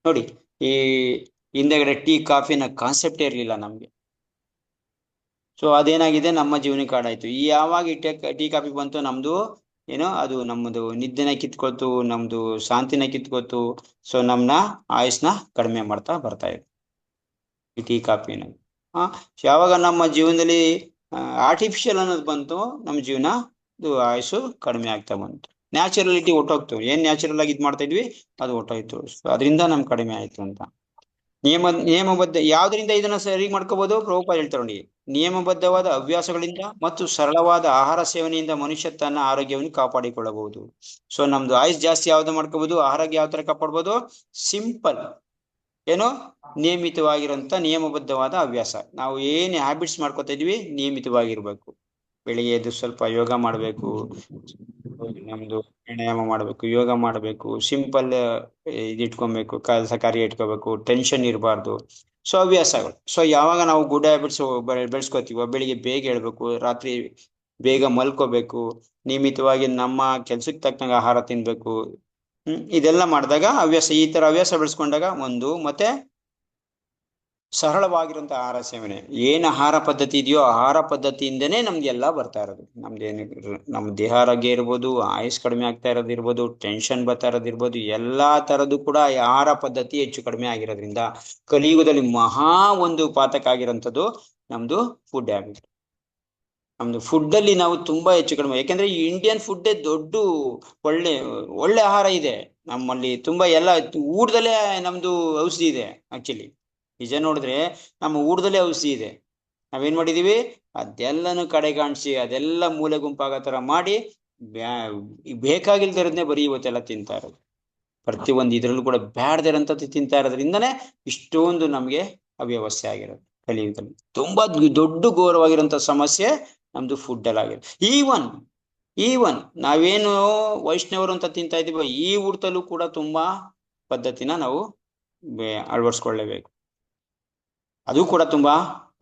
ನೋಡಿ, ಈ ಹಿಂದೆಗಡೆ ಟೀ ಕಾಫಿನ ಕಾನ್ಸೆಪ್ಟೇ ಇರಲಿಲ್ಲ ನಮ್ಗೆ. ಸೊ ಅದೇನಾಗಿದೆ, ನಮ್ಮ ಜೀವನಕ್ಕೆ ಕಾಡಾಯ್ತು. ಈ ಯಾವಾಗ ಟೀ ಕಾಫಿ ಬಂತು, ನಮ್ದು ಏನೋ ಅದು ನಮ್ಮದು ನಿದ್ದೆನ ಕಿತ್ಕೊಳ್ತು, ನಮ್ದು ಶಾಂತಿನ ಕಿತ್ಕೊಳ್ತು. ಸೊ ನಮ್ನ ಆಯುಸ್ನ ಕಡಿಮೆ ಮಾಡ್ತಾ ಬರ್ತಾ ಇದೆ ಈ ಟೀ ಕಾಫಿನ. ಯಾವಾಗ ನಮ್ಮ ಜೀವನದಲ್ಲಿ ಆರ್ಟಿಫಿಷಿಯಲ್ ಅನ್ನೋದು ಬಂತು, ನಮ್ಮ ಜೀವನ ಆಯುಸ್ಸು ಕಡಿಮೆ ಆಗ್ತಾ ಬಂತು. ನ್ಯಾಚುರಲಿಟಿ ಹೊಟ್ಟೋಗ್ತು. ಏನ್ ನ್ಯಾಚುರಲ್ ಆಗಿ ಇದ್ ಮಾಡ್ತಾ ಇದ್ವಿ ಅದು ಹೊಟ್ಟೋಯ್ತು. ಅದರಿಂದ ನಮ್ ಕಡಿಮೆ ಆಯ್ತು ಅಂತ. ನಿಯಮಬದ್ಧ ಯಾವ್ದ್ರಿಂದ ಇದನ್ನ ಸರಿ ಮಾಡ್ಕೋಬಹುದು? ಪ್ರಭುಪಾದ ಹೇಳ್ತಾರೆ ನೋಡಿ, ನಿಯಮಬದ್ಧವಾದ ಹವ್ಯಾಸಗಳಿಂದ ಮತ್ತು ಸರಳವಾದ ಆಹಾರ ಸೇವನೆಯಿಂದ ಮನುಷ್ಯ ತನ್ನ ಆರೋಗ್ಯವನ್ನು ಕಾಪಾಡಿಕೊಳ್ಳಬಹುದು. ಸೊ ನಮ್ದು ಆಯುಸ್ ಜಾಸ್ತಿ ಯಾವ್ದು ಮಾಡ್ಕೋಬಹುದು, ಆರೋಗ್ಯ ಯಾವ ತರ ಕಾಪಾಡ್ಬೋದು? ಸಿಂಪಲ್, ಏನು? ನಿಯಮಿತವಾಗಿರುವಂತ ನಿಯಮಬದ್ಧವಾದ ಹವ್ಯಾಸ. ನಾವು ಏನ್ ಹ್ಯಾಬಿಟ್ಸ್ ಮಾಡ್ಕೊತಾ ಇದೀವಿ, ನಿಯಮಿತವಾಗಿರ್ಬೇಕು. ಬೆಳಿಗ್ಗೆ ಎದ್ದು ಸ್ವಲ್ಪ ಯೋಗ ಮಾಡ್ಬೇಕು, ನಮ್ದು ಪ್ರಾಣಾಯಾಮ ಮಾಡ್ಬೇಕು, ಯೋಗ ಮಾಡ್ಬೇಕು, ಸಿಂಪಲ್ ಇಟ್ಕೊಬೇಕು, ಕೆಲಸ ಕಾರ್ಯ ಇಟ್ಕೋಬೇಕು, ಟೆನ್ಷನ್ ಇರಬಾರ್ದು. ಸೊ ಹವ್ಯಾಸಗಳು. ಸೊ ಯಾವಾಗ ನಾವು ಗುಡ್ ಹ್ಯಾಬಿಟ್ಸ್ ಬೆಳೆಸ್ಕೋತೀವೋ, ಬೆಳಿಗ್ಗೆ ಬೇಗ ಹೇಳ್ಬೇಕು, ರಾತ್ರಿ ಬೇಗ ಮಲ್ಕೋಬೇಕು, ನಿಯಮಿತವಾಗಿ ನಮ್ಮ ಕೆಲ್ಸಕ್ಕೆ ತಕ್ಕಂಗೆ ಆಹಾರ ತಿನ್ಬೇಕು. ಇದೆಲ್ಲ ಮಾಡಿದಾಗ ಈ ತರ ಹವ್ಯಾಸ ಬೆಳೆಸ್ಕೊಂಡಾಗ ಮತ್ತೆ ಸರಳವಾಗಿರುವಂತ ಆಹಾರ ಸೇವನೆ. ಏನ್ ಆಹಾರ ಪದ್ಧತಿ ಇದೆಯೋ ಆಹಾರ ಪದ್ಧತಿಯಿಂದನೇ ನಮ್ಗೆಲ್ಲ ಬರ್ತಾ ಇರೋದು. ನಮ್ಮ ದೇಹ ಆರೋಗ್ಯ ಇರ್ಬೋದು, ಆಯುಸ್ ಕಡಿಮೆ ಆಗ್ತಾ ಇರೋದಿರ್ಬೋದು, ಟೆನ್ಷನ್ ಬರ್ತಾ ಇರೋದಿರ್ಬೋದು, ಎಲ್ಲಾ ತರದ್ದು ಕೂಡ ಆಹಾರ ಪದ್ಧತಿ ಹೆಚ್ಚು ಕಡಿಮೆ ಆಗಿರೋದ್ರಿಂದ ಕಲಿಯುಗದಲ್ಲಿ ಮಹಾ ಒಂದು ಪಾತಕ ಆಗಿರೋಂಥದ್ದು ನಮ್ದು ಫುಡ್ ಹ್ಯಾಬಿಟ್. ನಮ್ದು ಫುಡ್ ಅಲ್ಲಿ ನಾವು ತುಂಬಾ ಹೆಚ್ಚು ಕಡಿಮೆ, ಯಾಕೆಂದ್ರೆ ಈ ಇಂಡಿಯನ್ ಫುಡ್ ದೊಡ್ಡ ಒಳ್ಳೆ ಆಹಾರ ಇದೆ ನಮ್ಮಲ್ಲಿ. ತುಂಬಾ ಎಲ್ಲ ಊಟದಲ್ಲೇ ನಮ್ದು ಔಷಧಿ ಇದೆ. ಆಕ್ಚುಲಿ ನಿಜ ನೋಡಿದ್ರೆ ನಮ್ಮ ಊಟದಲ್ಲೇ ಔಷಧಿ ಇದೆ. ನಾವೇನ್ ಮಾಡಿದೀವಿ, ಅದೆಲ್ಲನು ಕಡೆಗಾಣಿಸಿ ಅದೆಲ್ಲ ಮೂಲೆ ಗುಂಪಾಗೋ ತರ ಮಾಡಿ ಬೇಕಾಗಿಲ್ದಿರೋದ್ನೇ ಬರೀ ಇವತ್ತೆಲ್ಲ ತಿಂತಾ ಇರೋದು. ಪ್ರತಿಯೊಂದು ಇದ್ರಲ್ಲೂ ಕೂಡ ಬ್ಯಾಡ್ದಿರಂಥದ್ದು ತಿಂತಾ ಇರೋದ್ರಿಂದನೇ ಇಷ್ಟೊಂದು ನಮ್ಗೆ ಅವ್ಯವಸ್ಥೆ ಆಗಿರೋದು. ಕಲಿಯುಗದಲ್ಲಿ ತುಂಬಾ ದೊಡ್ಡ ಘೋರವಾಗಿರುವಂತ ಸಮಸ್ಯೆ ನಮ್ದು ಫುಡ್ ಅಲ್ಲಿ ಆಗಿದೆ. ಈವನ್ ನಾವೇನು ವೈಷ್ಣವರು ಅಂತ ತಿಂತಾ ಇದೀವೋ, ಈ ಊಟದಲ್ಲೂ ಕೂಡ ತುಂಬಾ ಪದ್ಧತಿನ ನಾವು ಅಳವಡಿಸ್ಕೊಳ್ಳೇಬೇಕು. ಅದು ಕೂಡ ತುಂಬಾ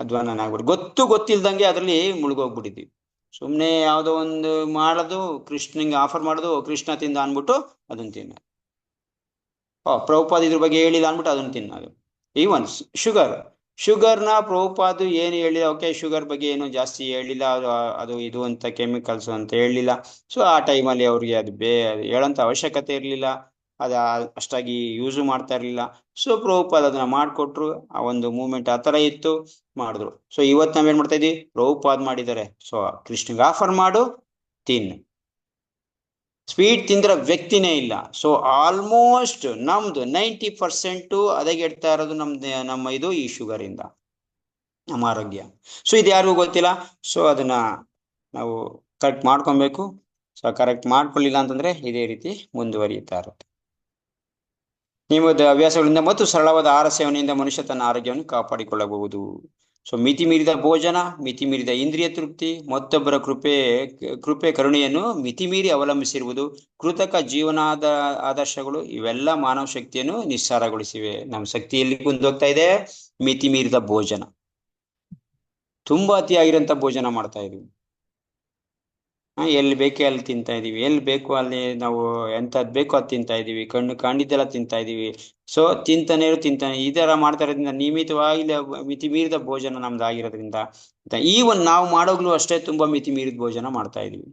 ಅಧ್ವಾನ ಆಗ್ಬಿಟ್ಟು ಗೊತ್ತಿಲ್ದಂಗೆ ಅದ್ರಲ್ಲಿ ಮುಳುಗೋಗ್ಬಿಟ್ಟಿದ್ವಿ. ಸುಮ್ನೆ ಯಾವ್ದೋ ಒಂದು ಮಾಡೋದು, ಕೃಷ್ಣಂಗೆ ಆಫರ್ ಮಾಡೋದು, ಕೃಷ್ಣ ತಿಂದ ಅನ್ಬಿಟ್ಟು ಅದನ್ನ ತಿನ್ನೋದು. ಪ್ರಭುಪಾದ ಇದ್ರ ಬಗ್ಗೆ ಹೇಳಿಲ್ಲ ಅನ್ಬಿಟ್ಟು ಅದನ್ನ ತಿನ್ನೋದು. ಈವನ್ ಶುಗರ್ನ ಪ್ರಭುಪಾದ ಏನು ಹೇಳಿಲ್ಲ. ಓಕೆ, ಶುಗರ್ ಬಗ್ಗೆ ಏನು ಜಾಸ್ತಿ ಹೇಳಿಲ್ಲ, ಅದು ಇದು ಅಂತ ಕೆಮಿಕಲ್ಸ್ ಅಂತ ಹೇಳಿಲ್ಲ. ಸೊ ಆ ಟೈಮಲ್ಲಿ ಅವ್ರಿಗೆ ಅದು ಹೇಳೋಂಥ ಅವಶ್ಯಕತೆ ಇರಲಿಲ್ಲ, ಅಷ್ಟಾಗಿ ಯೂಸು ಮಾಡ್ತಾ ಇರ್ಲಿಲ್ಲ. ಸೊ ಪ್ರಭುಪಾದ ಅದನ್ನ ಮಾಡ್ಕೊಟ್ರು. ಆ ಒಂದು ಮೂವ್ಮೆಂಟ್ ಆ ತರ ಇತ್ತು, ಮಾಡಿದ್ರು. ಸೊ ಇವತ್ತು ನಾವೇನ್ ಮಾಡ್ತಾ ಇದೀವಿ, ಪ್ರಭುಪಾದ ಮಾಡಿದ್ದಾರೆ, ಸೊ ಕೃಷ್ಣಗೆ ಆಫರ್ ಮಾಡು, ತಿನ್ನು. ಸ್ವೀಟ್ ತಿಂದ್ರ ವ್ಯಕ್ತಿನೇ ಇಲ್ಲ. ಸೊ ಆಲ್ಮೋಸ್ಟ್ ನಮ್ದು 90% ಅದಗೆಡ್ತಾ ಇರೋದು ನಮ್ಮ ಇದು ಈ ಶುಗರ್ ಇಂದ, ನಮ್ಮ ಆರೋಗ್ಯ. ಸೊ ಇದು ಯಾರಿಗೂ ಗೊತ್ತಿಲ್ಲ. ಸೊ ಅದನ್ನ ನಾವು ಕರೆಕ್ಟ್ ಮಾಡ್ಕೊಬೇಕು. ಸೊ ಕರೆಕ್ಟ್ ಮಾಡ್ಕೊಳ್ಳಿಲ್ಲ ಅಂತಂದ್ರೆ ಇದೇ ರೀತಿ ಮುಂದುವರಿಯುತ್ತಾ ಇರುತ್ತೆ. ನಿಯಮದ ಹವ್ಯಾಸಗಳಿಂದ ಮತ್ತು ಸರಳವಾದ ಆಹಾರ ಸೇವನೆಯಿಂದ ಮನುಷ್ಯ ತನ್ನ ಆರೋಗ್ಯವನ್ನು ಕಾಪಾಡಿಕೊಳ್ಳಬಹುದು. ಸೊ ಮಿತಿ ಮೀರಿದ ಭೋಜನ, ಮಿತಿ ಮೀರಿದ ಇಂದ್ರಿಯ ತೃಪ್ತಿ, ಮತ್ತೊಬ್ಬರ ಕೃಪೆ ಕರುಣೆಯನ್ನು ಮಿತಿ ಮೀರಿ ಅವಲಂಬಿಸಿರುವುದು, ಕೃತಕ ಜೀವನದ ಆದರ್ಶಗಳು ಇವೆಲ್ಲ ಮಾನವ ಶಕ್ತಿಯನ್ನು ನಿಸ್ಸಾರಗೊಳಿಸಿವೆ. ನಮ್ಮ ಶಕ್ತಿ ಎಲ್ಲಿ ಕುಂದೋಗ್ತಾ ಇದೆ? ಮಿತಿ ಮೀರಿದ ಭೋಜನ, ತುಂಬಾ ಅತಿಯಾಗಿರಂತ ಭೋಜನ ಮಾಡ್ತಾ ಇದೀವಿ. ಎಲ್ಲಿ ಬೇಕೇ ಅಲ್ಲಿ ತಿಂತಾ ಇದೀವಿ, ಎಲ್ಲಿ ಬೇಕು ಅಲ್ಲಿ ನಾವು ಎಂತದ್ ಬೇಕೋ ಅದು ತಿಂತಾ ಇದೀವಿ, ಕಣ್ಣು ಕಂಡಿದ್ದೆಲ್ಲ ತಿಂತಾ ಇದೀವಿ. ಸೊ ತಿಂತಾನೆ ಈ ತರ ಮಾಡ್ತಾ ಇರೋದ್ರಿಂದ ನಿಯಮಿತವಾಗಿ ಮಿತಿ ಮೀರಿದ ಭೋಜನ ನಮ್ದು ಆಗಿರೋದ್ರಿಂದ ಈ ಒಂದು ನಾವು ಮಾಡೋಗ್ಲೂ ಅಷ್ಟೇ ತುಂಬಾ ಮಿತಿ ಮೀರಿದ ಭೋಜನ ಮಾಡ್ತಾ ಇದೀವಿ.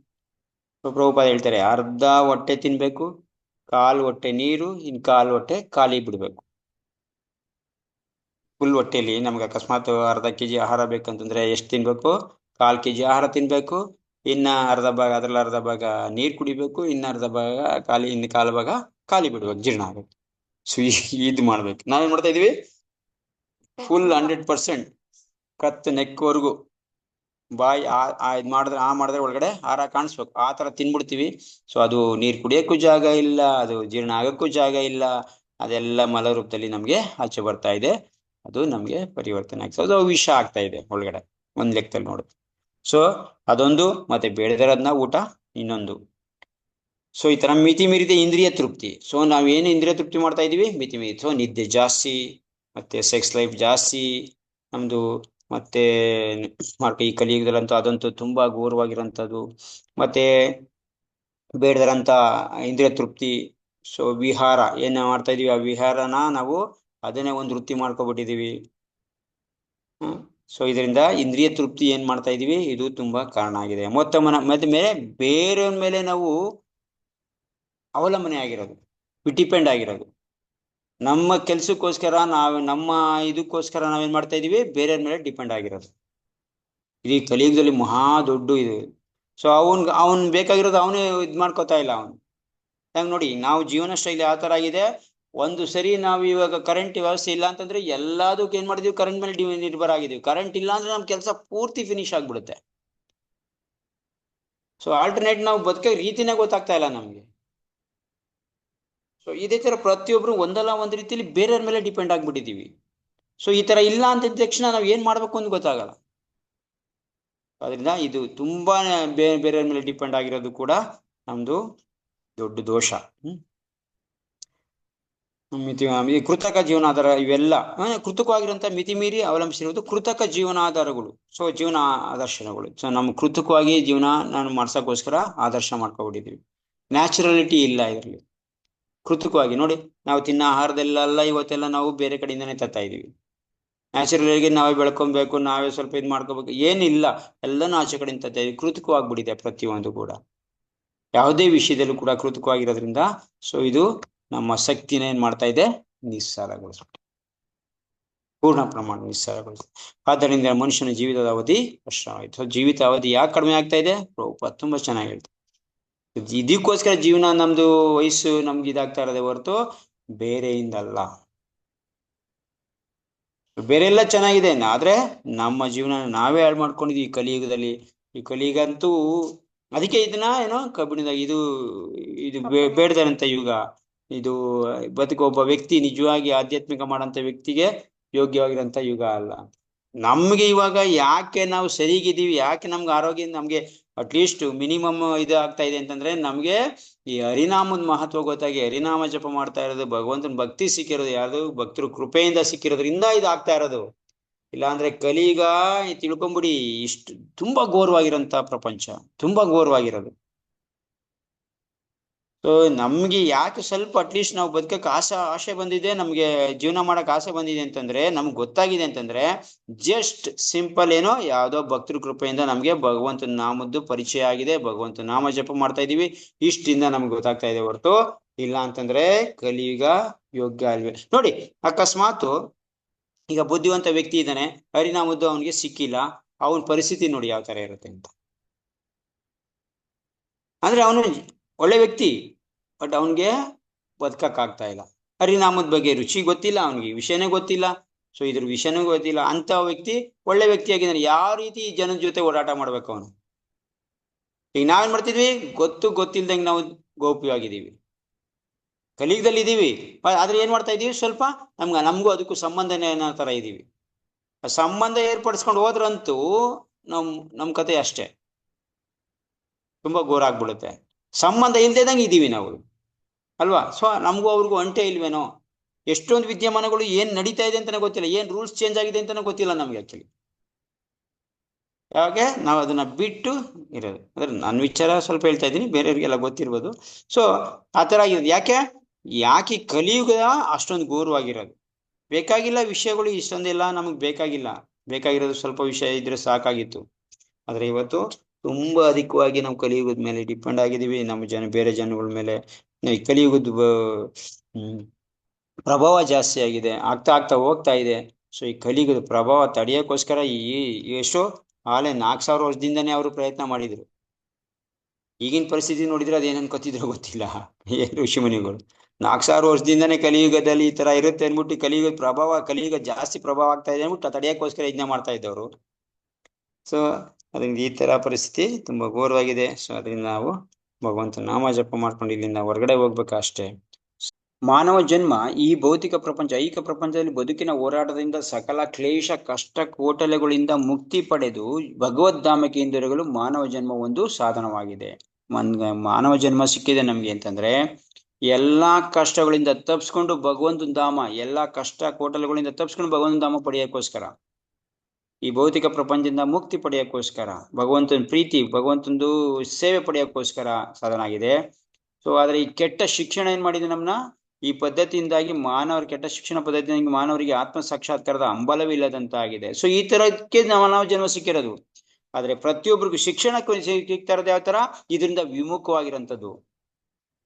ಪ್ರಭುಪಾದ ಹೇಳ್ತಾರೆ, ಅರ್ಧ ಹೊಟ್ಟೆ ತಿನ್ಬೇಕು, ಕಾಲು ಹೊಟ್ಟೆ ನೀರು, ಇನ್ ಕಾಲು ಹೊಟ್ಟೆ ಖಾಲಿ ಬಿಡ್ಬೇಕು. ಫುಲ್ ಹೊಟ್ಟೆಲಿ ನಮ್ಗೆ ಅಕಸ್ಮಾತ್ ಅರ್ಧ ಕೆಜಿ ಆಹಾರ ಬೇಕಂತಂದ್ರೆ ಎಷ್ಟು ತಿನ್ಬೇಕು? 1/4 ಕೆಜಿ ಆಹಾರ ತಿನ್ಬೇಕು, ಇನ್ನ ಅರ್ಧ ಭಾಗ ಅದ್ರಲ್ಲಿ ಅರ್ಧ ಭಾಗ ನೀರ್ ಕುಡಿಬೇಕು, ಇನ್ನ ಅರ್ಧ ಭಾಗ ಇನ್ನು ಕಾಲು ಭಾಗ ಖಾಲಿ ಬಿಡ್ಬೇಕು, ಜೀರ್ಣ ಆಗ್ಬೇಕು. ಸೊ ಇದು ಮಾಡ್ಬೇಕು. ನಾವೇನ್ ಮಾಡ್ತಾ ಇದೀವಿ? ಫುಲ್ 100% ಕತ್ ನೆಕ್ವರೆಗೂ ಬಾಯಿ ಇದ್ ಮಾಡಿದ್ರೆ ಒಳಗಡೆ ಆಹಾರ ಕಾಣಿಸ್ಬೇಕು, ಆ ತರ ತಿನ್ಬಿಡ್ತೀವಿ. ಸೊ ಅದು ನೀರ್ ಕುಡಿಯಕ್ಕೂ ಜಾಗ ಇಲ್ಲ, ಅದು ಜೀರ್ಣ ಆಗಕ್ಕೂ ಜಾಗ ಇಲ್ಲ, ಅದೆಲ್ಲ ಮಲ ರೂಪದಲ್ಲಿ ನಮ್ಗೆ ಆಚೆ ಬರ್ತಾ ಇದೆ. ಅದು ನಮ್ಗೆ ಪರಿವರ್ತನೆ ಆಗ್ತದೆ, ಅದು ವಿಷ ಆಗ್ತಾ ಇದೆ ಒಳಗಡೆ ಒಂದ್ ಲೆಕ್ಕದಲ್ಲಿ ನೋಡುದು. ಸೊ ಅದೊಂದು, ಮತ್ತೆ ಬೇಡದಿರೋದ್ನ ಊಟ ಇನ್ನೊಂದು. ಸೊ ಈ ತರ ಮಿತಿ ಮೀರಿದ ಇಂದ್ರಿಯ ತೃಪ್ತಿ. ಸೊ ನಾವೇನು ಇಂದ್ರಿಯ ತೃಪ್ತಿ ಮಾಡ್ತಾ ಇದೀವಿ? ಮಿತಿ ಮೀರಿ. ಸೊ ನಿದ್ದೆ ಜಾಸ್ತಿ, ಮತ್ತೆ ಸೆಕ್ಸ್ ಲೈಫ್ ಜಾಸ್ತಿ ನಮ್ದು, ಮತ್ತೆ ಈ ಕಲಿಯುಗದಲ್ಲಂತೂ ಅದಂತೂ ತುಂಬಾ ಘೋರವಾಗಿರೋಂಥದ್ದು. ಮತ್ತೆ ಬೇಡದಿರಂತ ಇಂದ್ರಿಯ ತೃಪ್ತಿ. ಸೊ ವಿಹಾರ ಏನ್ ಮಾಡ್ತಾ ಇದೀವಿ, ಆ ವಿಹಾರನ ನಾವು ಅದನ್ನೇ ಒಂದು ವೃತ್ತಿ ಮಾಡ್ಕೊಬಿಟ್ಟಿದೀವಿ. ಸೊ ಇದರಿಂದ ಇಂದ್ರಿಯ ತೃಪ್ತಿ ಏನ್ ಮಾಡ್ತಾ ಇದೀವಿ, ಇದು ತುಂಬಾ ಕಾರಣ ಆಗಿದೆ. ಮತ್ತೆ ಮೇಲೆ ಬೇರೆಯವ್ರ ಮೇಲೆ ನಾವು ಅವಲಂಬನೆ ಆಗಿರೋದು, ಡಿಪೆಂಡ್ ಆಗಿರೋದು. ನಮ್ಮ ಕೆಲ್ಸಕ್ಕೋಸ್ಕರ ನಮ್ಮ ಇದಕ್ಕೋಸ್ಕರ ನಾವೇನ್ ಮಾಡ್ತಾ ಇದೀವಿ, ಬೇರೆಯವ್ರ ಮೇಲೆ ಡಿಪೆಂಡ್ ಆಗಿರೋದು. ಇದು ಕಲಿಯುಗದಲ್ಲಿ ಮಹಾ ದೊಡ್ಡ ಇದು. ಸೊ ಅವನ್ ಬೇಕಾಗಿರೋದು ಅವನೇ ಇದ್ ಮಾಡ್ಕೋತಾ ಇಲ್ಲ. ಅವನು ಹೆಂಗ್ ನೋಡಿ, ನಾವು ಜೀವನ ಶೈಲಿ ಯಾವ ತರ ಆಗಿದೆ. ಒಂದು ಸರಿ ನಾವು ಇವಾಗ ಕರೆಂಟ್ ವ್ಯವಸ್ಥೆ ಇಲ್ಲ ಅಂತಂದ್ರೆ ಎಲ್ಲದಕ್ಕೂ ಏನ್ ಮಾಡಿದೀವಿ, ಕರೆಂಟ್ ಮೇಲೆ ನಿರ್ಭರ ಆಗಿದೀವಿ. ಕರೆಂಟ್ ಇಲ್ಲ ಅಂದ್ರೆ ನಮ್ ಕೆಲಸ ಪೂರ್ತಿ ಫಿನಿಶ್ ಆಗ್ಬಿಡುತ್ತೆ. ಸೊ ಆಲ್ಟರ್ನೇಟ್ ನಾವು ಬದುಕೋ ರೀತಿನೇ ಗೊತ್ತಾಗ್ತಾ ಇಲ್ಲ ನಮ್ಗೆ. ಸೊ ಇದೇ ತರ ಪ್ರತಿಯೊಬ್ರು ಒಂದಲ್ಲ ಒಂದ್ ರೀತಿಯಲ್ಲಿ ಬೇರೆಯವ್ರ ಮೇಲೆ ಡಿಪೆಂಡ್ ಆಗ್ಬಿಟ್ಟಿದೀವಿ. ಸೊ ಈ ತರ ಇಲ್ಲ ಅಂತ ತಕ್ಷಣ ನಾವ್ ಏನ್ ಮಾಡ್ಬೇಕು ಅಂತ ಗೊತ್ತಾಗಲ್ಲ. ಅದರಿಂದ ಇದು ತುಂಬಾ ಬೇರೆಯವ್ರ ಮೇಲೆ ಡಿಪೆಂಡ್ ಆಗಿರೋದು ಕೂಡ ನಮ್ದು ದೊಡ್ಡ ದೋಷ. ಕೃತಕ ಜೀವನಾಧಾರ ಇವೆಲ್ಲ ಕೃತಕವಾಗಿರುವಂತ ಮಿತಿ ಮೀರಿ ಅವಲಂಬಿಸಿರುವುದು ಕೃತಕ ಜೀವನಾಧಾರಗಳು. ಸೊ ಜೀವನ ಆದರ್ಶನಗಳು. ಸೊ ನಮ್ ಕೃತಕವಾಗಿ ಜೀವನ ನಾನು ಮಾಡ್ಸಕ್ಕೋಸ್ಕರ ಆದರ್ಶ ಮಾಡ್ಕೊಬಿಟ್ಟಿದೀವಿ. ನ್ಯಾಚುರಲಿಟಿ ಇಲ್ಲ ಇದರಲ್ಲಿ. ಕೃತಕವಾಗಿ ನೋಡಿ, ನಾವು ತಿನ್ನೋ ಆಹಾರದಲ್ಲೆಲ್ಲ ಇವತ್ತೆಲ್ಲ ನಾವು ಬೇರೆ ಕಡೆಯಿಂದನೇ ತರ್ತಾ ಇದೀವಿ. ನ್ಯಾಚುರಲ್ ಆಗಿ ನಾವೇ ಬೆಳ್ಕೊಬೇಕು, ನಾವೇ ಸ್ವಲ್ಪ ಇದ್ ಮಾಡ್ಕೋಬೇಕು, ಏನಿಲ್ಲ, ಎಲ್ಲಾನು ಆಚೆ ಕಡೆಯಿಂದ ತರ್ತಾ ಇದೀವಿ. ಕೃತಕವಾಗ್ಬಿಟ್ಟಿದೆ ಪ್ರತಿಯೊಂದು ಕೂಡ, ಯಾವುದೇ ವಿಷಯದಲ್ಲೂ ಕೂಡ ಕೃತಕವಾಗಿರೋದ್ರಿಂದ. ಸೊ ಇದು ನಮ್ಮ ಶಕ್ತಿನ ಏನ್ ಮಾಡ್ತಾ ಇದೆ, ನಿಸ್ಸಾರಗೊಳಿಸ್ಬಿಟ್ಟು, ಪೂರ್ಣ ಪ್ರಮಾಣ ನಿಸ್ಸಾರಗೊಳಿಸ್ಬಿಟ್ಟು. ಆದ್ದರಿಂದ ಮನುಷ್ಯನ ಜೀವಿತದ ಅವಧಿ ಆಯ್ತು. ಸೊ ಜೀವಿತ ಅವಧಿ ಯಾಕೆ ಕಡಿಮೆ ಆಗ್ತಾ ಇದೆ? ತುಂಬಾ ಚೆನ್ನಾಗಿ ಹೇಳ್ತಾರೆ. ಇದಕ್ಕೋಸ್ಕರ ಜೀವನ ನಮ್ದು ವಯಸ್ಸು ನಮ್ಗೆ ಇದಾಗ್ತಾ ಇರೋದೇ ಹೊರತು ಬೇರೆಯಿಂದಲ್ಲ. ಬೇರೆ ಎಲ್ಲ ಚೆನ್ನಾಗಿದೆ, ಆದ್ರೆ ನಮ್ಮ ಜೀವನ ನಾವೇ ಹಾಳು ಮಾಡ್ಕೊಂಡಿದ್ವಿ ಈ ಕಲಿಯುಗದಲ್ಲಿ. ಈ ಕಲಿಯುಗಂತೂ ಅದಕ್ಕೆ ಇದನ್ನ ಏನೋ ಕಬ್ಬಿಣದ ಇದು ಬೇಡದಂತ ಯುಗ ಇದು. ಒಬ್ಬ ವ್ಯಕ್ತಿ ನಿಜವಾಗಿ ಆಧ್ಯಾತ್ಮಿಕ ಮಾಡಂತ ವ್ಯಕ್ತಿಗೆ ಯೋಗ್ಯವಾಗಿರಂತ ಯುಗ ಅಲ್ಲ. ನಮ್ಗೆ ಇವಾಗ ಯಾಕೆ ನಾವು ಸರಿಗಿದ್ದೀವಿ, ಯಾಕೆ ನಮ್ಗೆ ಆರೋಗ್ಯ, ನಮ್ಗೆ ಅಟ್ಲೀಸ್ಟ್ ಮಿನಿಮಮ್ ಇದು ಆಗ್ತಾ ಇದೆ ಅಂತಂದ್ರೆ ನಮ್ಗೆ ಈ ಹರಿನಾಮದ ಮಹತ್ವ ಗೊತ್ತಾಗಿ ಹರಿನಾಮ ಜಪ ಮಾಡ್ತಾ ಇರೋದು, ಭಗವಂತನ ಭಕ್ತಿ ಸಿಕ್ಕಿರೋದು, ಯಾರು ಭಕ್ತರು ಕೃಪೆಯಿಂದ ಸಿಕ್ಕಿರೋದ್ರಿಂದ ಇದು ಆಗ್ತಾ ಇರೋದು. ಇಲ್ಲ ಅಂದ್ರೆ ಕಲಿಗ ತಿಳ್ಕೊಂಬಿಡಿ, ಇಷ್ಟು ತುಂಬಾ ಘೋರವಾಗಿರೋಂತ ಪ್ರಪಂಚ, ತುಂಬಾ ಘೋರವಾಗಿರೋದು. ಸೊ ನಮ್ಗೆ ಯಾಕೆ ಸ್ವಲ್ಪ ಅಟ್ಲೀಸ್ಟ್ ನಾವು ಬದುಕಕ್ಕೆ ಆಸೆ ಬಂದಿದೆ, ನಮ್ಗೆ ಜೀವನ ಮಾಡಕ್ ಆಸೆ ಬಂದಿದೆ ಅಂತಂದ್ರೆ, ನಮ್ಗೆ ಗೊತ್ತಾಗಿದೆ ಅಂತಂದ್ರೆ ಜಸ್ಟ್ ಸಿಂಪಲ್ ಏನೋ ಯಾವ್ದೋ ಭಕ್ತೃ ಕೃಪೆಯಿಂದ ನಮ್ಗೆ ಭಗವಂತನ ನಾಮದ್ದು ಪರಿಚಯ ಆಗಿದೆ, ಭಗವಂತನ ನಾಮ ಜಪ ಮಾಡ್ತಾ ಇದೀವಿ, ಇಷ್ಟಿಂದ ನಮ್ಗೆ ಗೊತ್ತಾಗ್ತಾ ಇದೆ ಹೊರತು ಇಲ್ಲ ಅಂತಂದ್ರೆ ಕಲಿಯುಗ ಯೋಗ್ಯ ಅಲ್ವೇ. ನೋಡಿ ಅಕಸ್ಮಾತ್ ಈಗ ಬುದ್ಧಿವಂತ ವ್ಯಕ್ತಿ ಇದ್ದಾನೆ, ಹರಿನಾಮದ್ದು ಅವನಿಗೆ ಸಿಕ್ಕಿಲ್ಲ, ಅವನ ಪರಿಸ್ಥಿತಿ ನೋಡಿ ಯಾವ ತರ ಇರುತ್ತೆ ಅಂತ. ಅಂದ್ರೆ ಅವನು ಒಳ್ಳೆ ವ್ಯಕ್ತಿ, ಬಟ್ ಅವನ್ಗೆ ಬದುಕಕ್ ಆಗ್ತಾ ಇಲ್ಲ. ಹರಿನಾಮದ ಬಗ್ಗೆ ರುಚಿ ಗೊತ್ತಿಲ್ಲ ಅವನಿಗೆ, ವಿಷಯನೇ ಗೊತ್ತಿಲ್ಲ. ಸೊ ಇದ್ರ ವಿಷಯನೂ ಗೊತ್ತಿಲ್ಲ ಅಂತ ವ್ಯಕ್ತಿ ಒಳ್ಳೆ ವ್ಯಕ್ತಿಯಾಗಿದ್ದಾನೆ. ಯಾವ ರೀತಿ ಜನದ ಜೊತೆ ಓಡಾಟ ಮಾಡ್ಬೇಕು ಅವನು? ಈಗ ನಾವೇನ್ ಮಾಡ್ತಿದ್ವಿ, ಗೊತ್ತಿಲ್ದಂಗೆ ನಾವು ಗೋಪ್ಯವಾಗಿದ್ದೀವಿ, ಕಲಿಯುಗದಲ್ಲಿ ಇದೀವಿ. ಆದ್ರೆ ಏನ್ ಮಾಡ್ತಾ ಇದೀವಿ, ಸ್ವಲ್ಪ ನಮಗೂ ಅದಕ್ಕೂ ಸಂಬಂಧನೇ ಅನ್ನೋ ತರ ಇದೀವಿ. ಸಂಬಂಧ ಏರ್ಪಡಿಸ್ಕೊಂಡು ಹೋದ್ರಂತೂ ನಮ್ ಕತೆ ಅಷ್ಟೇ, ತುಂಬಾ ಘೋರ ಆಗ್ಬಿಡುತ್ತೆ. ಸಂಬಂಧ ಇಲ್ದೇದಂಗೆ ಇದೀವಿ ನಾವು ಅಲ್ವಾ? ಸೊ ನಮಗೂ ಅವ್ರಿಗೂ ಅಂಟೆ ಇಲ್ವೇನೋ? ಎಷ್ಟೊಂದು ವಿದ್ಯಮಾನಗಳು ಏನ್ ನಡೀತಾ ಇದೆ ಅಂತಾನೆ ಗೊತ್ತಿಲ್ಲ, ಏನ್ ರೂಲ್ಸ್ ಚೇಂಜ್ ಆಗಿದೆ ಅಂತಾನೆ ಗೊತ್ತಿಲ್ಲ ನಮ್ಗೆ ಆಕ್ಚುಲಿ. ಯಾಕೆ ನಾವು ಅದನ್ನ ಬಿಟ್ಟು ಇರೋದು. ಅಂದ್ರೆ ನನ್ನ ವಿಚಾರ ಸ್ವಲ್ಪ ಹೇಳ್ತಾ ಇದ್ದೀನಿ, ಬೇರೆಯವ್ರಿಗೆಲ್ಲ ಗೊತ್ತಿರ್ಬೋದು. ಸೊ ಆ ತರ ಆಗಿರೋದು. ಯಾಕೆ ಯಾಕೆ ಕಲಿಯುಗ ಅಷ್ಟೊಂದು ಘೋರವಾಗಿರೋದು? ಬೇಕಾಗಿಲ್ಲ ವಿಷಯಗಳು ಇಷ್ಟೊಂದೆಲ್ಲ ನಮಗ್ ಬೇಕಾಗಿಲ್ಲ. ಬೇಕಾಗಿರೋದು ಸ್ವಲ್ಪ ವಿಷಯ ಇದ್ರೆ ಸಾಕಾಗಿತ್ತು. ಆದ್ರೆ ಇವತ್ತು ತುಂಬಾ ಅಧಿಕವಾಗಿ ನಾವು ಕಲಿಯುಗದ ಮೇಲೆ ಡಿಪೆಂಡ್ ಆಗಿದೀವಿ, ನಮ್ಮ ಬೇರೆ ಜನಗಳ ಮೇಲೆ. ಈ ಕಲಿಯುಗದ ಹ್ಮ್ ಪ್ರಭಾವ ಜಾಸ್ತಿ ಆಗಿದೆ, ಆಗ್ತಾ ಆಗ್ತಾ ಹೋಗ್ತಾ ಇದೆ. ಸೊ ಈ ಕಲಿಯುಗದ ಪ್ರಭಾವ ತಡೆಯೋಕ್ಕೋಸ್ಕರ ಎಷ್ಟೋ ಆಲೆ 4,000 ವರ್ಷದಿಂದನೇ ಅವರು ಪ್ರಯತ್ನ ಮಾಡಿದ್ರು. ಈಗಿನ ಪರಿಸ್ಥಿತಿ ನೋಡಿದ್ರೆ ಅದೇನ್ ಅನ್ಕೋತಿದ್ರು ಗೊತ್ತಿಲ್ಲ ಏನು ಋಷಿಮುನಿಗಳು. 4,000 ವರ್ಷದಿಂದನೇ ಕಲಿಯುಗದಲ್ಲಿ ಈ ತರ ಇರುತ್ತೆ ಅನ್ಬಿಟ್ಟು, ಕಲಿಯುಗ ಜಾಸ್ತಿ ಪ್ರಭಾವ ಆಗ್ತಾ ಇದೆ ಅನ್ಬಿಟ್ಟು ತಡೆಯೋಕ್ಕೋಸ್ಕರ ಯಜ್ಞ ಮಾಡ್ತಾ ಇದ್ದವರು. ಸೊ ಅದರಿಂದ ಈ ತರ ಪರಿಸ್ಥಿತಿ ತುಂಬಾ ಘೋರವಾಗಿದೆ. ಸೊ ಅದರಿಂದ ನಾವು ಭಗವಂತ ನಾಮ ಜಪ ಮಾಡ್ಕೊಂಡು ಇಲ್ಲಿಂದ ಹೊರಗಡೆ ಹೋಗ್ಬೇಕು ಅಷ್ಟೇ. ಮಾನವ ಜನ್ಮ ಈ ಭೌತಿಕ ಪ್ರಪಂಚ, ಐಹಿಕ ಪ್ರಪಂಚದಲ್ಲಿ ಬದುಕಿನ ಹೋರಾಟದಿಂದ ಸಕಲ ಕ್ಲೇಶ ಕಷ್ಟ ಕೋಟಲೆಗಳಿಂದ ಮುಕ್ತಿ ಪಡೆದು ಭಗವದ್ಧಾಮಕ್ಕೆ ಹಿಂದಿರುಗಲು ಮಾನವ ಜನ್ಮ ಒಂದು ಸಾಧನವಾಗಿದೆ. ಮಾನವ ಜನ್ಮ ಸಿಕ್ಕಿದೆ ನಮ್ಗೆ ಅಂತಂದ್ರೆ ಎಲ್ಲಾ ಕಷ್ಟಗಳಿಂದ ತಪ್ಪಿಸ್ಕೊಂಡು ಭಗವಂತನ ಧಾಮ, ಎಲ್ಲಾ ಕಷ್ಟ ಕೋಟಲೆಗಳಿಂದ ತಪ್ಪಿಸ್ಕೊಂಡು ಭಗವಂತನ ಧಾಮ ಪಡೆಯೋಕ್ಕೋಸ್ಕರ, ಈ ಭೌತಿಕ ಪ್ರಪಂಚದಿಂದ ಮುಕ್ತಿ ಪಡೆಯೋಕ್ಕೋಸ್ಕರ, ಭಗವಂತನ ಪ್ರೀತಿ, ಭಗವಂತಂದು ಸೇವೆ ಪಡೆಯೋಕ್ಕೋಸ್ಕರ ಸಾಧನ ಆಗಿದೆ. ಸೊ ಆದ್ರೆ ಈ ಕೆಟ್ಟ ಶಿಕ್ಷಣ ಏನ್ ಮಾಡಿದೆ ನಮ್ನ, ಈ ಪದ್ಧತಿಯಿಂದಾಗಿ ಮಾನವರ ಕೆಟ್ಟ ಶಿಕ್ಷಣ ಪದ್ಧತಿಯಿಂದಾಗಿ ಮಾನವರಿಗೆ ಆತ್ಮ ಸಾಕ್ಷಾತ್ಕಾರದ ಹಂಬಲವಿಲ್ಲದಂತಾಗಿದೆ. ಸೊ ಈ ತರಕ್ಕೆ ನಾವು ಜನ್ಮ ಸಿಕ್ಕಿರೋದು. ಆದ್ರೆ ಪ್ರತಿಯೊಬ್ಬರಿಗೂ ಶಿಕ್ಷಣಕ್ಕೂ ಸಿಗ್ತಾ ಇರೋದು ಯಾವ ತರ, ಇದರಿಂದ ವಿಮುಖವಾಗಿರೋಂಥದ್ದು.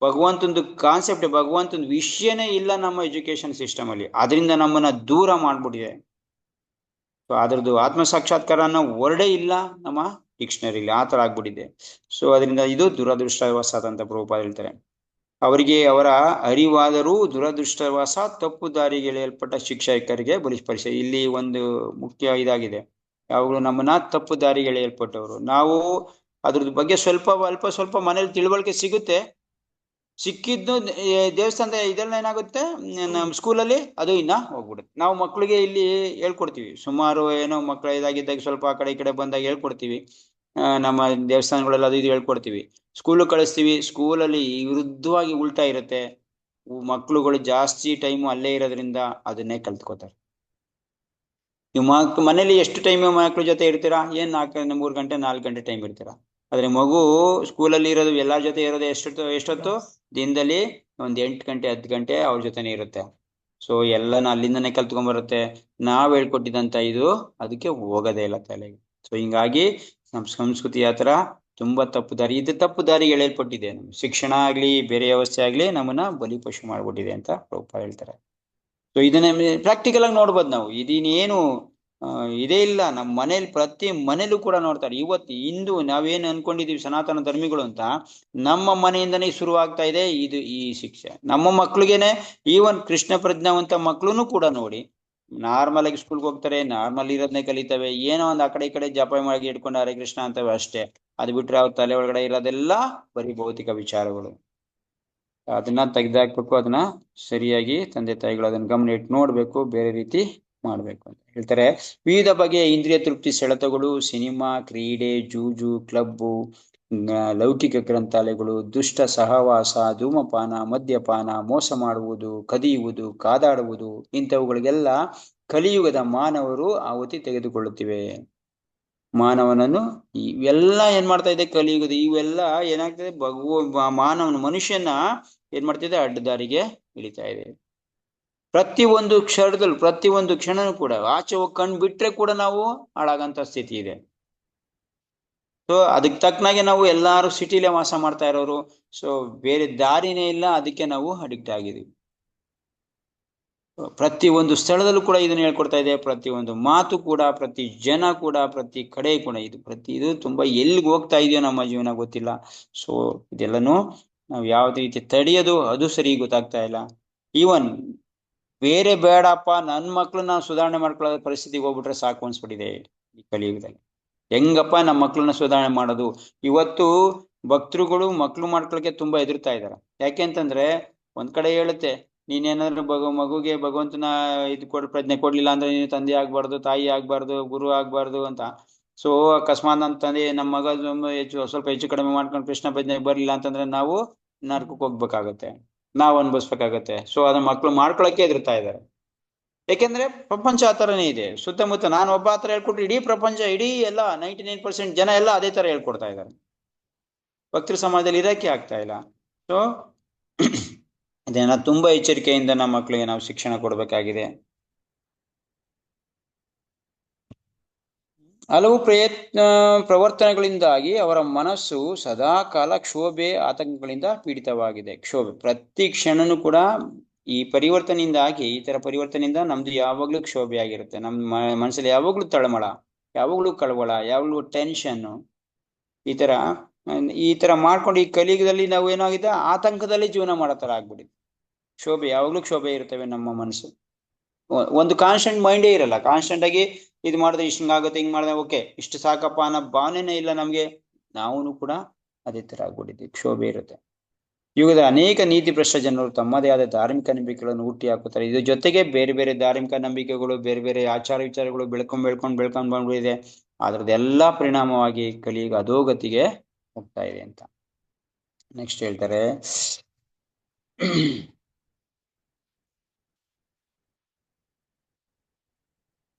ಭಗವಂತಂದು ಕಾನ್ಸೆಪ್ಟ್, ಭಗವಂತನ ವಿಷಯನೇ ಇಲ್ಲ ನಮ್ಮ ಎಜುಕೇಶನ್ ಸಿಸ್ಟಮ್ ಅಲ್ಲಿ. ಅದರಿಂದ ನಮ್ಮನ್ನ ದೂರ ಮಾಡ್ಬಿಟ್ಟಿದೆ. ಸೊ ಅದ್ರದ್ದು ಆತ್ಮ ಸಾಕ್ಷಾತ್ಕಾರ ಅನ್ನೋ ವರ್ಡೇ ಇಲ್ಲ ನಮ್ಮ ಡಿಕ್ಷನರಿಲಿ, ಆ ತರ ಆಗ್ಬಿಟ್ಟಿದೆ. ಸೊ ಅದರಿಂದ ಇದು ದುರದೃಷ್ಟವಶಾತ್ ಅಂತ ಪ್ರಭುಪಾದ ಹೇಳ್ತಾರೆ. ಅವರಿಗೆ ಅವರ ಅರಿವಾದರೂ ದುರದೃಷ್ಟವಶ ತಪ್ಪು ದಾರಿಗೆ ಎಳೆಯಲ್ಪಟ್ಟ ಶಿಕ್ಷಕರಿಗೆ ಬಲಿಷ್ಪಡಿಸ. ಇಲ್ಲಿ ಒಂದು ಮುಖ್ಯ ಇದಾಗಿದೆ, ಯಾವಾಗಲೂ ನಮ್ಮನ್ನ ತಪ್ಪು ದಾರಿಗೆ ಎಳೆಯಲ್ಪಟ್ಟವರು. ನಾವು ಅದ್ರದ್ದು ಬಗ್ಗೆ ಸ್ವಲ್ಪ ಮನೇಲಿ ತಿಳುವಳಿಕೆ ಸಿಗುತ್ತೆ. ಸಿಕ್ಕಿದ್ದು ದೇವಸ್ಥಾನದ ಇದೆಲ್ಲ ಏನಾಗುತ್ತೆ ನಮ್ಮ ಸ್ಕೂಲಲ್ಲಿ ಅದು ಇನ್ನ ಹೋಗ್ಬಿಡುತ್ತೆ. ನಾವು ಮಕ್ಕಳಿಗೆ ಇಲ್ಲಿ ಹೇಳ್ಕೊಡ್ತೀವಿ, ಸುಮಾರು ಏನೋ ಮಕ್ಕಳ ಇದಾಗಿದ್ದಾಗ ಸ್ವಲ್ಪ ಆ ಕಡೆ ಈ ಕಡೆ ಬಂದಾಗ ಹೇಳ್ಕೊಡ್ತೀವಿ. ನಮ್ಮ ದೇವಸ್ಥಾನಗಳೆಲ್ಲ ಅದು ಇದು ಹೇಳ್ಕೊಡ್ತೀವಿ. ಸ್ಕೂಲ್ ಕಳಿಸ್ತೀವಿ, ಸ್ಕೂಲಲ್ಲಿ ವಿರುದ್ಧವಾಗಿ ಉಲ್ಟಾ ಇರುತ್ತೆ. ಮಕ್ಳುಗಳು ಜಾಸ್ತಿ ಟೈಮು ಅಲ್ಲೇ ಇರೋದ್ರಿಂದ ಅದನ್ನೇ ಕಲ್ತ್ಕೋತಾರೆ. ನೀವು ಮನೇಲಿ ಎಷ್ಟು ಟೈಮ್ ಮಕ್ಳ ಜೊತೆ ಇರ್ತೀರಾ? ಏನ್ 3 ಗಂಟೆ 4 ಗಂಟೆ ಟೈಮ್ ಇರ್ತೀರಾ. ಆದ್ರೆ ಮಗು ಸ್ಕೂಲಲ್ಲಿ ಇರೋದು, ಎಲ್ಲಾರ ಜೊತೆ ಇರೋದು ಎಷ್ಟೊತ್ತು ದಿನದಲ್ಲಿ 8 ಗಂಟೆ 10 ಗಂಟೆ ಅವ್ರ ಜೊತೆನೆ ಇರುತ್ತೆ. ಸೊ ಎಲ್ಲನ ಅಲ್ಲಿಂದನೇ ಕಲ್ತ್ಕೊಂಡ್ಬರುತ್ತೆ. ನಾವ್ ಹೇಳ್ಕೊಟ್ಟಿದಂತ ಇದು ಅದಕ್ಕೆ ಹೋಗೋದೇ ಇಲ್ಲ ತಲೆಗೆ. ಸೊ ಹಿಂಗಾಗಿ ನಮ್ ಸಂಸ್ಕೃತಿ ಆತರ ತುಂಬಾ ತಪ್ಪು ದಾರಿ, ಇದು ತಪ್ಪು ದಾರಿಗೆ ಎಳೆಯಲ್ಪಟ್ಟಿದೆ. ನಮ್ ಶಿಕ್ಷಣ ಆಗ್ಲಿ ಬೇರೆ ವ್ಯವಸ್ಥೆ ಆಗ್ಲಿ ನಮ್ಮನ್ನ ಬಲಿಪಶು ಮಾಡ್ಬಿಟ್ಟಿದೆ ಅಂತ ಪ್ರಭುಪಾದ ಹೇಳ್ತಾರೆ. ಸೊ ಇದನ್ನ ಪ್ರಾಕ್ಟಿಕಲ್ ಆಗಿ ನೋಡ್ಬೋದು ನಾವು. ಇದೇನು ಇದೇ ಇಲ್ಲ ನಮ್ಮ ಮನೇಲಿ, ಪ್ರತಿ ಮನೇಲೂ ಕೂಡ ನೋಡ್ತಾರೆ. ಇವತ್ತು ಇಂದು ನಾವೇನು ಅನ್ಕೊಂಡಿದೀವಿ ಸನಾತನ ಧರ್ಮಿಗಳು ಅಂತ, ನಮ್ಮ ಮನೆಯಿಂದನೇ ಶುರುವಾಗ್ತಾ ಇದೆ ಇದು ಈ ಶಿಕ್ಷೆ. ನಮ್ಮ ಮಕ್ಳಿಗೇನೆ, ಈವನ್ ಕೃಷ್ಣ ಪ್ರಜ್ಞಾವಂತ ಮಕ್ಳುನು ಕೂಡ ನೋಡಿ ನಾರ್ಮಲ್ ಆಗಿ ಸ್ಕೂಲ್ಗೆ ಹೋಗ್ತಾರೆ, ನಾರ್ಮಲ್ ಇರೋದನ್ನೇ ಕಲಿತವೆ. ಏನೋ ಒಂದ್ ಆ ಕಡೆ ಈ ಕಡೆ ಜಪ ಮಾಡಿ ಇಟ್ಕೊಂಡು ಹರೇ ಕೃಷ್ಣ ಅಂತವೆ ಅಷ್ಟೇ. ಅದು ಬಿಟ್ರೆ ಅವ್ರ ತಲೆ ಒಳಗಡೆ ಇರೋದೆಲ್ಲ ಬರೀ ಭೌತಿಕ ವಿಚಾರಗಳು. ಅದನ್ನ ತೆಗೆದಾಕ್ಬೇಕು, ಅದನ್ನ ಸರಿಯಾಗಿ ತಂದೆ ತಾಯಿಗಳು ಅದನ್ನ ಗಮನ ಇಟ್ಟು ನೋಡ್ಬೇಕು, ಬೇರೆ ರೀತಿ ಮಾಡ್ಬೇಕು ಅಂತ ಹೇಳ್ತಾರೆ. ವಿವಿಧ ಬಗೆಯ ಇಂದ್ರಿಯ ತೃಪ್ತಿ ಸೆಳೆತಗಳು, ಸಿನಿಮಾ, ಕ್ರೀಡೆ, ಜೂಜು, ಕ್ಲಬ್ಬು, ಲೌಕಿಕ ಗ್ರಂಥಾಲಯಗಳು, ದುಷ್ಟ ಸಹವಾಸ, ಧೂಮಪಾನ, ಮದ್ಯಪಾನ, ಮೋಸ ಮಾಡುವುದು, ಕದಿಯುವುದು, ಕಾದಾಡುವುದು, ಇಂಥವುಗಳಿಗೆಲ್ಲ ಕಲಿಯುಗದ ಮಾನವರು ಆಹುತಿ ತೆಗೆದುಕೊಳ್ಳುತ್ತಿವೆ. ಮಾನವನನ್ನು ಇವೆಲ್ಲ ಏನ್ ಮಾಡ್ತಾ ಇದೆ ಕಲಿಯುಗದ, ಇವೆಲ್ಲ ಏನಾಗ್ತದೆ, ಮನುಷ್ಯನ ಏನ್ ಮಾಡ್ತಿದೆ, ಅಡ್ಡದಾರಿಗೆ ಇಳಿತಾ ಇದೆ. ಪ್ರತಿಯೊಂದು ಕ್ಷಣದಲ್ಲೂ, ಪ್ರತಿಯೊಂದು ಕ್ಷಣನೂ ಕೂಡ ಆಚೆ ಹೋಗಿ ಕಣ್ ಬಿಟ್ರೆ ಕೂಡ ನಾವು ಹಾಳಾಗಂತ ಸ್ಥಿತಿ ಇದೆ. ಸೊ ಅದಕ್ಕೆ ತಕ್ಕನಾಗೆ ನಾವು ಎಲ್ಲಾರು ಸಿಟಿಲೇ ವಾಸ ಮಾಡ್ತಾ ಇರೋರು. ಸೊ ಬೇರೆ ದಾರಿನೇ ಇಲ್ಲ, ಅದಕ್ಕೆ ನಾವು ಅಡಿಕ್ಟ್ ಆಗಿದೀವಿ. ಪ್ರತಿ ಒಂದು ಸ್ಥಳದಲ್ಲೂ ಕೂಡ ಇದನ್ನ ಹೇಳ್ಕೊಡ್ತಾ ಇದೆ. ಪ್ರತಿಯೊಂದು ಮಾತು ಕೂಡ, ಪ್ರತಿ ಜನ ಕೂಡ, ಪ್ರತಿ ಕಡೆ ಕೂಡ ಇದು ತುಂಬಾ ಎಲ್ಲಿಗೆ ಹೋಗ್ತಾ ಇದೆಯೋ ನಮ್ಮ ಜೀವನ ಗೊತ್ತಿಲ್ಲ. ಸೊ ಇದೆಲ್ಲನೂ ನಾವು ಯಾವ್ದು ರೀತಿ ತಡೆಯೋದು ಅದು ಸರಿ ಗೊತ್ತಾಗ್ತಾ ಇಲ್ಲ. ಈವನ್ ಬೇರೆ ಬೇಡಪ್ಪ, ನನ್ ಮಕ್ಳನ್ನ ಸುಧಾರಣೆ ಮಾಡ್ಕೊಳ್ಳೋ ಪರಿಸ್ಥಿತಿಗೆ ಹೋಗ್ಬಿಟ್ರೆ ಸಾಕು ಅನ್ಸ್ಬಿಟ್ಟಿದೆ ಈ ಕಲಿಯುಗದಲ್ಲಿ. ಹೆಂಗಪ್ಪ ನಮ್ಮ ಮಕ್ಳನ್ನ ಸುಧಾರಣೆ ಮಾಡೋದು? ಇವತ್ತು ಭಕ್ತರುಗಳು ಮಕ್ಳು ಮಾಡ್ಕೊಳಕ್ಕೆ ತುಂಬಾ ಹೆದರ್ತಾ ಇದಾರೆ. ಯಾಕೆ ಅಂತಂದ್ರೆ ಒಂದ್ ಕಡೆ ಹೇಳುತ್ತೆ, ನೀನೇನಾದ್ರೂ ಮಗುಗೆ ಭಗವಂತನ ಪ್ರಜ್ಞೆ ಕೊಡ್ಲಿಲ್ಲ ಅಂದ್ರೆ ನೀನು ತಂದೆ ಆಗ್ಬಾರ್ದು, ತಾಯಿ ಆಗ್ಬಾರ್ದು, ಗುರು ಆಗ್ಬಾರ್ದು ಅಂತ. ಸೊ ಅಕಸ್ಮಾತ್ ನನ್ನ ತಂದೆ ನಮ್ಮ ಮಗ ಸ್ವಲ್ಪ ಹೆಚ್ಚು ಕಡಿಮೆ ಮಾಡ್ಕೊಂಡು ಕೃಷ್ಣ ಪ್ರಜ್ಞೆ ಬರ್ಲಿಲ್ಲ ಅಂತಂದ್ರೆ ನಾವು ನರಕಕ್ಕೆ ಹೋಗ್ಬೇಕಾಗತ್ತೆ, ನಾವು ಅನ್ಭವಿಸ್ಬೇಕಾಗತ್ತೆ. ಸೊ ಅದನ್ನ ಮಕ್ಳು ಮಾಡ್ಕೊಳಕ್ಕೆ ಹೆದರ್ತಾ ಇದಾರೆ. ಯಾಕೆಂದ್ರೆ ಪ್ರಪಂಚ ಆ ಥರನೇ ಇದೆ. ಸುತ್ತಮುತ್ತ ನಾನು ಒಬ್ಬ ಆ ಥರ ಹೇಳ್ಕೊಟ್ರೆ ಇಡೀ ಪ್ರಪಂಚ, ಇಡೀ ಎಲ್ಲ 99% ಜನ ಎಲ್ಲ ಅದೇ ತರ ಹೇಳ್ಕೊಡ್ತಾ ಇದ್ದಾರೆ. ಭಕ್ತೃ ಸಮಾಜದಲ್ಲಿ ಇರಕ್ಕೆ ಆಗ್ತಾ ಇಲ್ಲ. ಸೊ ಇದನ್ನ ತುಂಬಾ ಎಚ್ಚರಿಕೆಯಿಂದ ನಮ್ಮ ಮಕ್ಕಳಿಗೆ ನಾವು ಶಿಕ್ಷಣ ಕೊಡಬೇಕಾಗಿದೆ. ಹಲವು ಪ್ರವರ್ತನೆಗಳಿಂದಾಗಿ ಅವರ ಮನಸ್ಸು ಸದಾ ಕಾಲ ಕ್ಷೋಭೆ ಆತಂಕಗಳಿಂದ ಪೀಡಿತವಾಗಿದೆ. ಕ್ಷೋಭೆ ಪ್ರತಿ ಕ್ಷಣನೂ ಕೂಡ ಈ ಪರಿವರ್ತನೆಯಿಂದಾಗಿ, ಈ ತರ ಪರಿವರ್ತನೆಯಿಂದ ನಮ್ದು ಯಾವಾಗ್ಲೂ ಕ್ಷೋಭೆ ಆಗಿರುತ್ತೆ. ನಮ್ಮ ಮನಸ್ಸಲ್ಲಿ ಯಾವಾಗ್ಲೂ ತಳಮಳ, ಯಾವಾಗ್ಲೂ ಕಳವಳ, ಯಾವಾಗ್ಲೂ ಟೆನ್ಷನ್, ಈ ತರ ಮಾಡ್ಕೊಂಡು ಈ ಕಲಿಯುಗದಲ್ಲಿ ನಾವು ಏನಾಗಿದೆ, ಆತಂಕದಲ್ಲಿ ಜೀವನ ಮಾಡೋ ತರ ಆಗ್ಬಿಡಿ. ಕ್ಷೋಭೆ, ಯಾವಾಗ್ಲೂ ಕ್ಷೋಭೆ ಇರ್ತವೆ ನಮ್ಮ ಮನಸ್ಸು. ಒಂದು ಕಾನ್ಸ್ಟೆಂಟ್ ಮೈಂಡೇ ಇರಲ್ಲ. ಕಾನ್ಸ್ಟೆಂಟ್ ಆಗಿ ಇದು ಮಾಡಿದ್ರೆ ಇಷ್ಟ ಹಿಂಗಾಗುತ್ತೆ, ಹಿಂಗ್ ಮಾಡಿದ್ರೆ ಓಕೆ ಇಷ್ಟು ಸಾಕಪ್ಪ ಅನ್ನೋ ಭಾವನೆನೇ ಇಲ್ಲ ನಮ್ಗೆ. ನಾವು ಕೂಡ ಅದೇ ತರ ಆಗ್ಬಿಟ್ಟಿದ್ವಿ, ಕ್ಷೋಭೆ ಇರುತ್ತೆ. ಯುಗದ ಅನೇಕ ನೀತಿ ಭ್ರಷ್ಟ ಜನರು ತಮ್ಮದೇ ಆದ ಧಾರ್ಮಿಕ ನಂಬಿಕೆಗಳನ್ನು ಹುಟ್ಟಿ ಹಾಕುತ್ತಾರೆ. ಇದ್ರ ಜೊತೆಗೆ ಬೇರೆ ಬೇರೆ ಧಾರ್ಮಿಕ ನಂಬಿಕೆಗಳು, ಬೇರೆ ಬೇರೆ ಆಚಾರ ವಿಚಾರಗಳು ಬೆಳ್ಕೊಂಡ್ ಬಂದ್ಬಿಟ್ಟಿದೆ. ಅದ್ರದ್ದೆಲ್ಲಾ ಪರಿಣಾಮವಾಗಿ ಕಲಿಯುಗ ಅಧೋಗತಿಗೆ ಹೋಗ್ತಾ ಇದೆ ಅಂತ ನೆಕ್ಸ್ಟ್ ಹೇಳ್ತಾರೆ.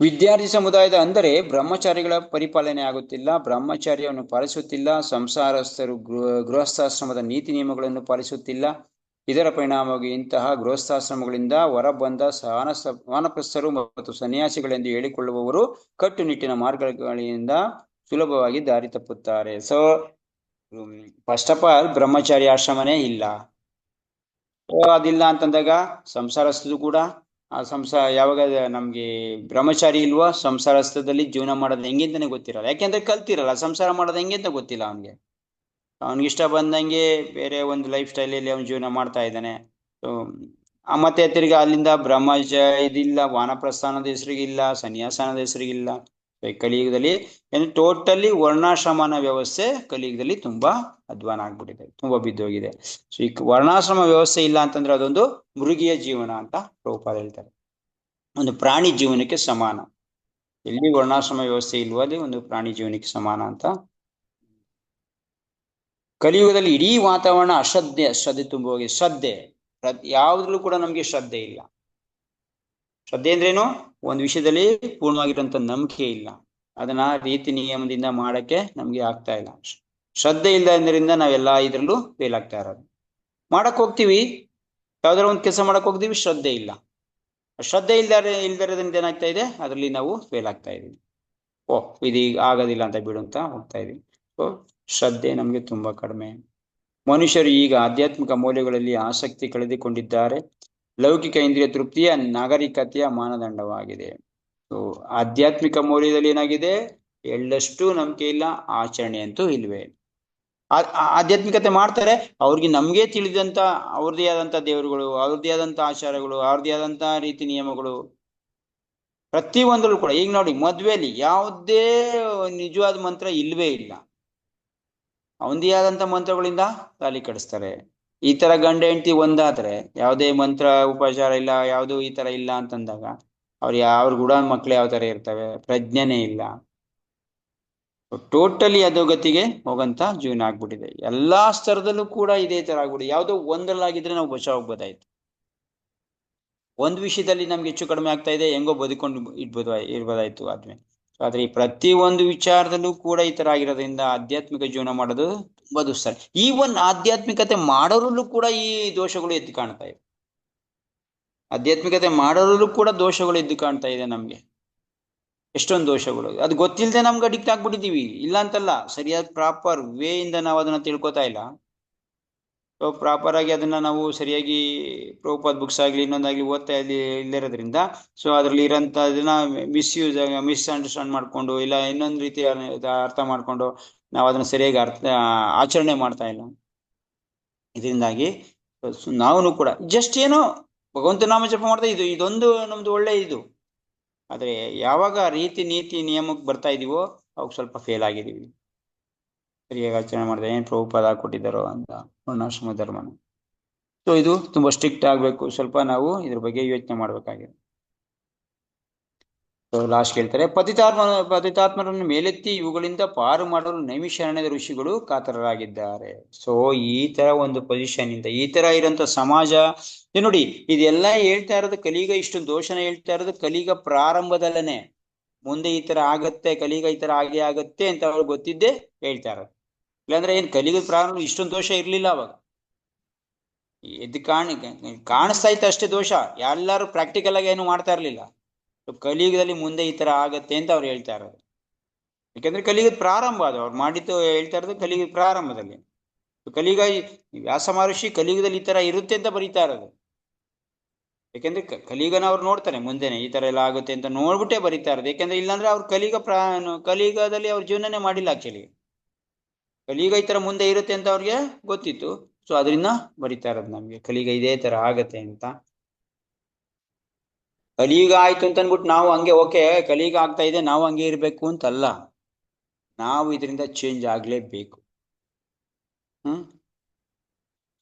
ವಿದ್ಯಾರ್ಥಿ ಸಮುದಾಯದ ಅಂದರೆ ಬ್ರಹ್ಮಚಾರಿಗಳ ಪರಿಪಾಲನೆ ಆಗುತ್ತಿಲ್ಲ, ಬ್ರಹ್ಮಚಾರ್ಯವನ್ನು ಪಾಲಿಸುತ್ತಿಲ್ಲ, ಸಂಸಾರಸ್ಥರು ಗೃಹಸ್ಥಾಶ್ರಮದ ನೀತಿ ನಿಯಮಗಳನ್ನು ಪಾಲಿಸುತ್ತಿಲ್ಲ. ಇದರ ಪರಿಣಾಮವಾಗಿ ಇಂತಹ ಗೃಹಸ್ಥಾಶ್ರಮಗಳಿಂದ ಹೊರಬಂದ ವಾನಪ್ರಸ್ಥರು ಮತ್ತು ಸನ್ಯಾಸಿಗಳೆಂದು ಹೇಳಿಕೊಳ್ಳುವವರು ಕಟ್ಟುನಿಟ್ಟಿನ ಮಾರ್ಗಗಳಿಂದ ಸುಲಭವಾಗಿ ದಾರಿ ತಪ್ಪುತ್ತಾರೆ. ಸೊ ಫಸ್ಟ್ ಆಫ್ ಆಲ್ ಬ್ರಹ್ಮಚಾರಿ ಆಶ್ರಮನೇ ಇಲ್ಲ. ಅದಿಲ್ಲ ಅಂತಂದಾಗ ಸಂಸಾರಸ್ಥರು ಕೂಡ ಆ ಯಾವಾಗ ನಮ್ಗೆ ಬ್ರಹ್ಮಚಾರಿ ಇಲ್ವಾ, ಸಂಸಾರಸ್ಥದಲ್ಲಿ ಜೀವನ ಮಾಡೋದು ಹೆಂಗೆ ಅಂತಾನೆ ಗೊತ್ತಿರಲ್ಲ. ಯಾಕೆಂದ್ರೆ ಕಲ್ತಿರಲ್ಲ ಸಂಸಾರ ಮಾಡೋದು ಹೆಂಗೆ ಅಂತ ಗೊತ್ತಿಲ್ಲ ಅವನ್ಗೆ. ಇಷ್ಟ ಬಂದಂಗೆ ಬೇರೆ ಒಂದು ಲೈಫ್ ಸ್ಟೈಲಲ್ಲಿ ಅವನು ಜೀವನ ಮಾಡ್ತಾ ಇದ್ದಾನೆ. ಮತ್ತೆ ತಿರ್ಗಿ ಅಲ್ಲಿಂದ ಇದಿಲ್ಲ, ವಾನಪ್ರಸ್ಥಾನದ ಹೆಸರಿಗಿಲ್ಲ, ಸನ್ಯಾಸಾನದ ಹೆಸರಿಗಿಲ್ಲ. ಕಲಿಯುಗದಲ್ಲಿ ಏನು ಟೋಟಲಿ ವರ್ಣಾಶ್ರಮನ ವ್ಯವಸ್ಥೆ ಕಲಿಯುಗದಲ್ಲಿ ತುಂಬಾ ಅಧ್ವಾನ ಆಗ್ಬಿಟ್ಟಿದೆ, ತುಂಬಾ ಬಿದ್ದೋಗಿದೆ. ಸೊ ಈ ವರ್ಣಾಶ್ರಮ ವ್ಯವಸ್ಥೆ ಇಲ್ಲ ಅಂತಂದ್ರೆ ಅದೊಂದು ಮೃಗೀಯ ಜೀವನ ಅಂತ ಪ್ರಭುಪಾದ ಹೇಳ್ತಾರೆ. ಒಂದು ಪ್ರಾಣಿ ಜೀವನಕ್ಕೆ ಸಮಾನ. ಎಲ್ಲಿ ವರ್ಣಾಶ್ರಮ ವ್ಯವಸ್ಥೆ ಇಲ್ವೋ ಅದೇ ಒಂದು ಪ್ರಾಣಿ ಜೀವನಕ್ಕೆ ಸಮಾನ ಅಂತ. ಕಲಿಯುಗದಲ್ಲಿ ಇಡೀ ವಾತಾವರಣ ಶ್ರದ್ಧೆ ತುಂಬ ಹೋಗಿ, ಶ್ರದ್ಧೆ ಯಾವ್ದ್ರಲ್ಲೂ ಕೂಡ ನಮ್ಗೆ ಶ್ರದ್ಧೆ ಇಲ್ಲ. ಶ್ರದ್ಧೆ ಅಂದ್ರೇನು, ಒಂದು ವಿಷಯದಲ್ಲಿ ಪೂರ್ಣವಾಗಿರುವಂತ ನಂಬಿಕೆ ಇಲ್ಲ, ಅದನ್ನ ರೀತಿ ನಿಯಮದಿಂದ ಮಾಡಕ್ಕೆ ನಮ್ಗೆ ಆಗ್ತಾ ಇಲ್ಲ. ಶ್ರದ್ಧೆ ಇಲ್ಲದ್ರಿಂದ ನಾವೆಲ್ಲ ಇದ್ರಲ್ಲೂ ಫೇಲ್ ಆಗ್ತಾ ಇರೋದು. ಮಾಡಕ್ ಹೋಗ್ತೀವಿ, ಯಾವ್ದಾರ ಒಂದು ಕೆಲಸ ಮಾಡಕ್ ಹೋಗ್ತೀವಿ, ಶ್ರದ್ಧೆ ಇಲ್ಲ. ಶ್ರದ್ಧೆ ಇಲ್ದಿರೋದ್ರಿಂದ ಏನಾಗ್ತಾ ಇದೆ, ಅದರಲ್ಲಿ ನಾವು ಫೇಲ್ ಆಗ್ತಾ ಇದೀವಿ. ಇದೀಗ ಆಗೋದಿಲ್ಲ ಅಂತ ಬಿಡು ಅಂತ ಹೋಗ್ತಾ ಇದೀವಿ. ಸೊ ಶ್ರದ್ಧೆ ನಮ್ಗೆ ತುಂಬಾ ಕಡಿಮೆ. ಮನುಷ್ಯರು ಈಗ ಆಧ್ಯಾತ್ಮಿಕ ಮೌಲ್ಯಗಳಲ್ಲಿ ಆಸಕ್ತಿ ಕಳೆದುಕೊಂಡಿದ್ದಾರೆ. ಲೌಕಿಕ ಇಂದ್ರಿಯ ತೃಪ್ತಿಯ ನಾಗರಿಕತೆಯ ಮಾನದಂಡವಾಗಿದೆ. ಸೊ ಆಧ್ಯಾತ್ಮಿಕ ಮೌಲ್ಯದಲ್ಲಿ ಏನಾಗಿದೆ, ಎಳ್ಳಷ್ಟು ನಂಬಿಕೆ ಇಲ್ಲ, ಆಚರಣೆ ಅಂತೂ ಇಲ್ವೇ. ಆಧ್ಯಾತ್ಮಿಕತೆ ಮಾಡ್ತಾರೆ, ಅವ್ರಿಗೆ ನಮ್ಗೆ ತಿಳಿದಂತ ಅವ್ರದೇ ಆದಂತ ದೇವರುಗಳು, ಅವ್ರದೇ ಆದಂತ ಆಚಾರಗಳು, ಅವ್ರದೇ ಆದಂತ ರೀತಿ ನಿಯಮಗಳು ಪ್ರತಿ ಒಂದರಲ್ಲೂ ಕೂಡ. ಈಗ ನೋಡಿ, ಮದ್ವೆಲಿ ಯಾವುದೇ ನಿಜವಾದ ಮಂತ್ರ ಇಲ್ವೇ ಇಲ್ಲ, ಅವಂದೇ ಆದಂತ ಮಂತ್ರಗಳಿಂದ ತಾಲಿ ಕಡಿಸ್ತಾರೆ. ಈ ತರ ಗಂಡ ಹೆಂಡತಿ ಒಂದಾದ್ರೆ ಯಾವುದೇ ಮಂತ್ರ ಉಪಚಾರ ಇಲ್ಲ, ಯಾವುದು ಈ ತರ ಇಲ್ಲ ಅಂತಂದಾಗ ಅವ್ರ ಗುಡ ಮಕ್ಳು ಯಾವ ತರ ಇರ್ತವೆ, ಪ್ರಜ್ಞೆನೇ ಇಲ್ಲ. ಟೋಟಲಿ ಅಧೋಗತಿಗೆ ಹೋಗಂತ ಜೀವನ ಆಗ್ಬಿಟ್ಟಿದೆ. ಎಲ್ಲಾ ಸ್ತರದಲ್ಲೂ ಕೂಡ ಇದೇ ತರ ಆಗ್ಬಿಟ್ಟಿದೆ. ಯಾವುದೋ ಒಂದರಲ್ಲಾಗಿದ್ರೆ ನಾವು ಬಚಾವಾಗ್ಬೋದಾಯ್ತು. ಒಂದು ವಿಷಯದಲ್ಲಿ ನಮ್ಗೆ ಹೆಚ್ಚು ಕಡಿಮೆ ಆಗ್ತಾ ಇದೆ, ಹೆಂಗೋ ಬದುಕೊಂಡು ಇರ್ಬೋದಾಯ್ತು ಆದ್ಮೇಲೆ. ಆದ್ರೆ ಈ ಪ್ರತಿ ಒಂದು ವಿಚಾರದಲ್ಲೂ ಕೂಡ ಈ ತರ ಆಗಿರೋದ್ರಿಂದ ಆಧ್ಯಾತ್ಮಿಕ ಜೀವನ ಮಾಡೋದು ತುಂಬಾ ದುಸ್ತರ. ಈವನ್ ಆಧ್ಯಾತ್ಮಿಕತೆ ಮಾಡೋರಲ್ಲೂ ಕೂಡ ಈ ದೋಷಗಳು ಎದ್ದು ಕಾಣ್ತಾ ಇದೆ. ಆಧ್ಯಾತ್ಮಿಕತೆ ಮಾಡೋರಲ್ಲೂ ಕೂಡ ದೋಷಗಳು ಎದ್ದು ಕಾಣ್ತಾ ಇದೆ ನಮ್ಗೆ, ಎಷ್ಟೊಂದು ದೋಷಗಳು. ಅದು ಗೊತ್ತಿಲ್ಲದೆ ನಮ್ಗೆ ಅಡಿಕ್ಟ್ ಆಗ್ಬಿಟ್ಟಿದೀವಿ, ಇಲ್ಲ ಅಂತಲ್ಲ, ಸರಿಯಾದ ಪ್ರಾಪರ್ ವೇ ಇಂದ ನಾವು ಅದನ್ನ ತಿಳ್ಕೊತಾ ಇಲ್ಲ. ಸೊ ಪ್ರಾಪರ್ ಆಗಿ ಅದನ್ನ ನಾವು ಸರಿಯಾಗಿ ಪ್ರಭುಪಾದ ಬುಕ್ಸ್ ಆಗ್ಲಿ ಇನ್ನೊಂದಾಗ್ಲಿ ಓದ್ತಾ ಇಲ್ಲದಿರೋದ್ರಿಂದ, ಸೊ ಅದ್ರಲ್ಲಿ ಇರೋಂಥ ಇದನ್ನ ಮಿಸ್ಅಂಡರ್ಸ್ಟ್ಯಾಂಡ್ ಮಾಡ್ಕೊಂಡು, ಇಲ್ಲ ಇನ್ನೊಂದು ರೀತಿ ಅರ್ಥ ಮಾಡ್ಕೊಂಡು ನಾವು ಅದನ್ನ ಸರಿಯಾಗಿ ಆಚರಣೆ ಮಾಡ್ತಾ ಇಲ್ಲ. ಇದರಿಂದಾಗಿ ನಾವು ಕೂಡ ಜಸ್ಟ್ ಏನೋ ಭಗವಂತ ನಾಮ ಜಪ ಮಾಡ್ತಾ ಇದೊಂದು ನಮ್ದು ಒಳ್ಳೆ ಇದು. ಆದ್ರೆ ಯಾವಾಗ ರೀತಿ ನೀತಿ ನಿಯಮಕ್ಕೆ ಬರ್ತಾ ಇದೀವೋ ಅವಾಗ ಸ್ವಲ್ಪ ಫೇಲ್ ಆಗಿದೀವಿ. ಸರಿಯಾಗಿ ಆಚರಣೆ ಮಾಡಿದ್ರೆ ಏನ್ ಪ್ರಭುಪಾದ ಕೊಟ್ಟಿದ್ದಾರೋ ಅಂತ ವರ್ಣಾಶ್ರಮ ಧರ್ಮನ. ಸೊ ಇದು ತುಂಬಾ ಸ್ಟ್ರಿಕ್ಟ್ ಆಗ್ಬೇಕು. ಸ್ವಲ್ಪ ನಾವು ಇದ್ರ ಬಗ್ಗೆ ಯೋಚನೆ ಮಾಡ್ಬೇಕಾಗಿದೆ. ಲಾಸ್ಟ್ ಹೇಳ್ತಾರೆ, ಪತಿತಾತ್ಮರನ್ನು ಮೇಲೆತ್ತಿ ಇವುಗಳಿಂದ ಪಾರು ಮಾಡಲು ನೈಮಿಷಾರಣ್ಯದ ಋಷಿಗಳು ಕಾತರರಾಗಿದ್ದಾರೆ. ಸೊ ಈ ತರ ಒಂದು ಪೊಸಿಷನ್ ಇಂದ ಈ ತರ ಇರೋಂಥ ಸಮಾಜ ನೋಡಿ, ಇದೆಲ್ಲ ಹೇಳ್ತಾ ಇರೋದು ಕಲಿಗ, ಇಷ್ಟೊಂದು ದೋಷನ ಹೇಳ್ತಾ ಇರೋದು ಕಲಿಗ ಪ್ರಾರಂಭದಲ್ಲೇ. ಮುಂದೆ ಈ ತರ ಆಗತ್ತೆ, ಕಲಿಗ ಈ ತರ ಆಗತ್ತೆ ಅಂತ ಅವ್ರಿಗೆ ಗೊತ್ತಿದ್ದೆ ಹೇಳ್ತಾ ಇರೋದು. ಇಲ್ಲಾಂದ್ರೆ ಏನ್ ಕಲಿಗದ ಪ್ರಾರಂಭ ಇಷ್ಟೊಂದು ದೋಷ ಇರ್ಲಿಲ್ಲ ಅವಾಗ. ಎದ್ದು ಕಾಣಿಸ್ತಾ ಇತ್ತು ಅಷ್ಟೇ ದೋಷ, ಎಲ್ಲಾರು ಪ್ರಾಕ್ಟಿಕಲ್ ಆಗಿ ಏನು ಮಾಡ್ತಾ ಇರ್ಲಿಲ್ಲ. ಕಲಿಯುಗದಲ್ಲಿ ಮುಂದೆ ಈ ತರ ಆಗತ್ತೆ ಅಂತ ಅವ್ರು ಹೇಳ್ತಾ ಇರೋದು. ಯಾಕಂದ್ರೆ ಕಲಿಯುಗದ ಪ್ರಾರಂಭ ಅದು, ಅವ್ರು ಮಾಡಿದ್ದು ಹೇಳ್ತಾ ಇರೋದು ಕಲಿಯುಗದ ಪ್ರಾರಂಭದಲ್ಲಿ. ಕಲಿಯುಗ ವ್ಯಾಸ ಮಹರ್ಷಿ ಕಲಿಯುಗದಲ್ಲಿ ಈ ತರ ಇರುತ್ತೆ ಅಂತ ಬರೀತಾ ಇರೋದು. ಯಾಕೆಂದ್ರೆ ಕಲಿಯುಗನ ಅವ್ರು ನೋಡ್ತಾರೆ, ಮುಂದೆನೆ ಈ ತರ ಎಲ್ಲ ಆಗುತ್ತೆ ಅಂತ ನೋಡ್ಬಿಟ್ಟೆ ಬರೀತಾ ಇರೋದು. ಯಾಕಂದ್ರೆ ಇಲ್ಲಾಂದ್ರೆ ಅವ್ರು ಕಲಿಯುಗದಲ್ಲಿ ಅವ್ರ ಜೀವನನೇ ಮಾಡಿಲ್ಲ. ಆಕ್ಚುಲಿ ಕಲಿಯುಗ ಈ ತರ ಮುಂದೆ ಇರುತ್ತೆ ಅಂತ ಅವ್ರಿಗೆ ಗೊತ್ತಿತ್ತು. ಸೊ ಅದರಿಂದ ಬರೀತಾ ಇರೋದು ನಮ್ಗೆ ಕಲಿಯುಗ ಇದೇ ತರ ಆಗತ್ತೆ ಅಂತ. ಕಲಿಯುಗ ಆಯ್ತು ಅಂತ ಅಂದ್ಬಿಟ್ಟು ನಾವು ಹಂಗೆ ಓಕೆ ಕಲಿಯುಗ ಆಗ್ತಾ ಇದೆ ನಾವು ಹಂಗೆ ಇರ್ಬೇಕು ಅಂತಲ್ಲ, ನಾವು ಇದರಿಂದ ಚೇಂಜ್ ಆಗ್ಲೇಬೇಕು.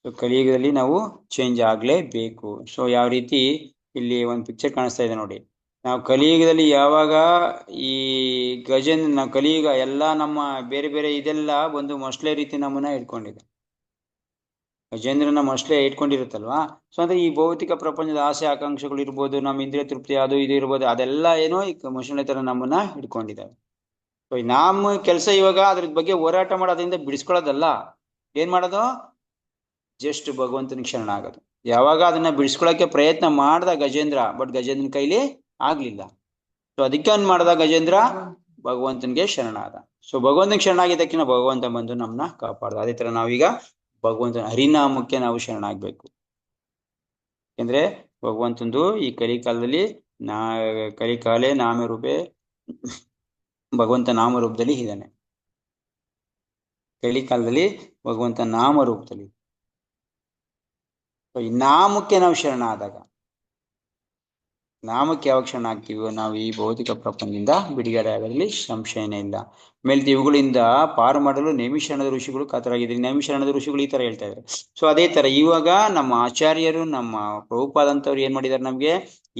ಸೊ ಕಲಿಯುಗದಲ್ಲಿ ನಾವು ಚೇಂಜ್ ಆಗ್ಲೇಬೇಕು. ಸೊ ಯಾವ ರೀತಿ ಇಲ್ಲಿ ಒಂದು ಪಿಕ್ಚರ್ ಕಾಣಿಸ್ತಾ ಇದೆ ನೋಡಿ. ನಾವು ಕಲಿಯುಗದಲ್ಲಿ ಯಾವಾಗ ಈ ಗಜೇಂದ್ರ, ನಾವು ಕಲಿಯುಗ ಎಲ್ಲ ನಮ್ಮ ಬೇರೆ ಬೇರೆ ಇದೆಲ್ಲ ಒಂದು ಮೊಸಳೆ ರೀತಿ ನಮ್ಮನ್ನ ಇಟ್ಕೊಂಡಿದೆ. ಗಜೇಂದ್ರನ ಮೊಸಳೆ ಇಟ್ಕೊಂಡಿರುತ್ತಲ್ವಾ. ಸೊ ಅಂದ್ರೆ ಈ ಭೌತಿಕ ಪ್ರಪಂಚದ ಆಸೆ ಆಕಾಂಕ್ಷೆಗಳು ಇರ್ಬೋದು, ನಮ್ಮ ಇಂದ್ರಿಯ ತೃಪ್ತಿ ಅದು ಇದು ಇರ್ಬೋದು, ಅದೆಲ್ಲ ಏನೋ ಈ ಮೊಸಳೆ ತರ ನಮ್ಮನ್ನ ಹಿಡ್ಕೊಂಡಿದ್ದಾವೆ. ಸೊ ನಮ್ಮ ಕೆಲಸ ಇವಾಗ ಅದ್ರ ಬಗ್ಗೆ ಹೋರಾಟ ಮಾಡೋದ್ರಿಂದ ಬಿಡಿಸ್ಕೊಳ್ಳೋದಲ್ಲ, ಏನ್ ಮಾಡೋದು, ಜಸ್ಟ್ ಭಗವಂತನ ಶರಣ ಆಗೋದು. ಯಾವಾಗ ಅದನ್ನ ಬಿಡಿಸ್ಕೊಳಕ್ಕೆ ಪ್ರಯತ್ನ ಮಾಡ್ದ ಗಜೇಂದ್ರ, ಬಟ್ ಗಜೇಂದ್ರನ ಕೈಲಿ ಆಗ್ಲಿಲ್ಲ. ಸೊ ಅದಕ್ಕೆ ಏನ್ ಮಾಡ್ದ ಗಜೇಂದ್ರ, ಭಗವಂತನಿಗೆ ಶರಣಾದ. ಸೊ ಭಗವಂತನಿಗೆ ಶರಣಾಗಿದ್ದಕ್ಕಿಂತ ಭಗವಂತ ಬಂದು ನಮ್ಮನ್ನ ಕಾಪಾಡ್ದ. ಅದೇ ತರ ನಾವೀಗ ಭಗವಂತನ ಹರಿನಾಮಕ್ಕೆ ನಾವು ಶರಣಾಗ್ಬೇಕು. ಯಾಕೆಂದ್ರೆ ಭಗವಂತಂದು ಈ ಕಲಿಕಾಲದಲ್ಲಿ ಕಲಿಕಾಲೇ ನಾಮರೂಪೇ, ಭಗವಂತ ನಾಮರೂಪದಲ್ಲಿ ಇದ್ದಾನೆ. ಕಲಿಕಾಲದಲ್ಲಿ ಭಗವಂತ ನಾಮರೂಪದಲ್ಲಿ. ಈ ನಾಮಕ್ಕೆ ನಾವು ಶರಣ ಆದಾಗ, ನಾಮಕ್ಕೆ ಯಾವಾಗ ಶರಣ ಆಗ್ತೀವೋ ನಾವು ಈ ಭೌತಿಕ ಪ್ರಪಂಚದಿಂದ ಬಿಡುಗಡೆ ಆಗೋದ್ರಲ್ಲಿ ಸಂಶಯನೇ ಇಲ್ಲ. ಆಮೇಲೆ ಇವುಗಳಿಂದ ಪಾರು ಮಾಡಲು ನೈಮಿಷಾರಣ್ಯದ ಋಷಿಗಳು ಕಾತರಾಗಿದ್ದಾರೆ. ನೈಮಿಷಾರಣ್ಯದ ಋಷಿಗಳು ಈ ತರ ಹೇಳ್ತಾ ಇದ್ದಾರೆ. ಸೊ ಅದೇ ತರ ಇವಾಗ ನಮ್ಮ ಆಚಾರ್ಯರು, ನಮ್ಮ ಪ್ರಭುಪಾದಂತವ್ರು ಏನ್ ಮಾಡಿದಾರೆ, ನಮ್ಗೆ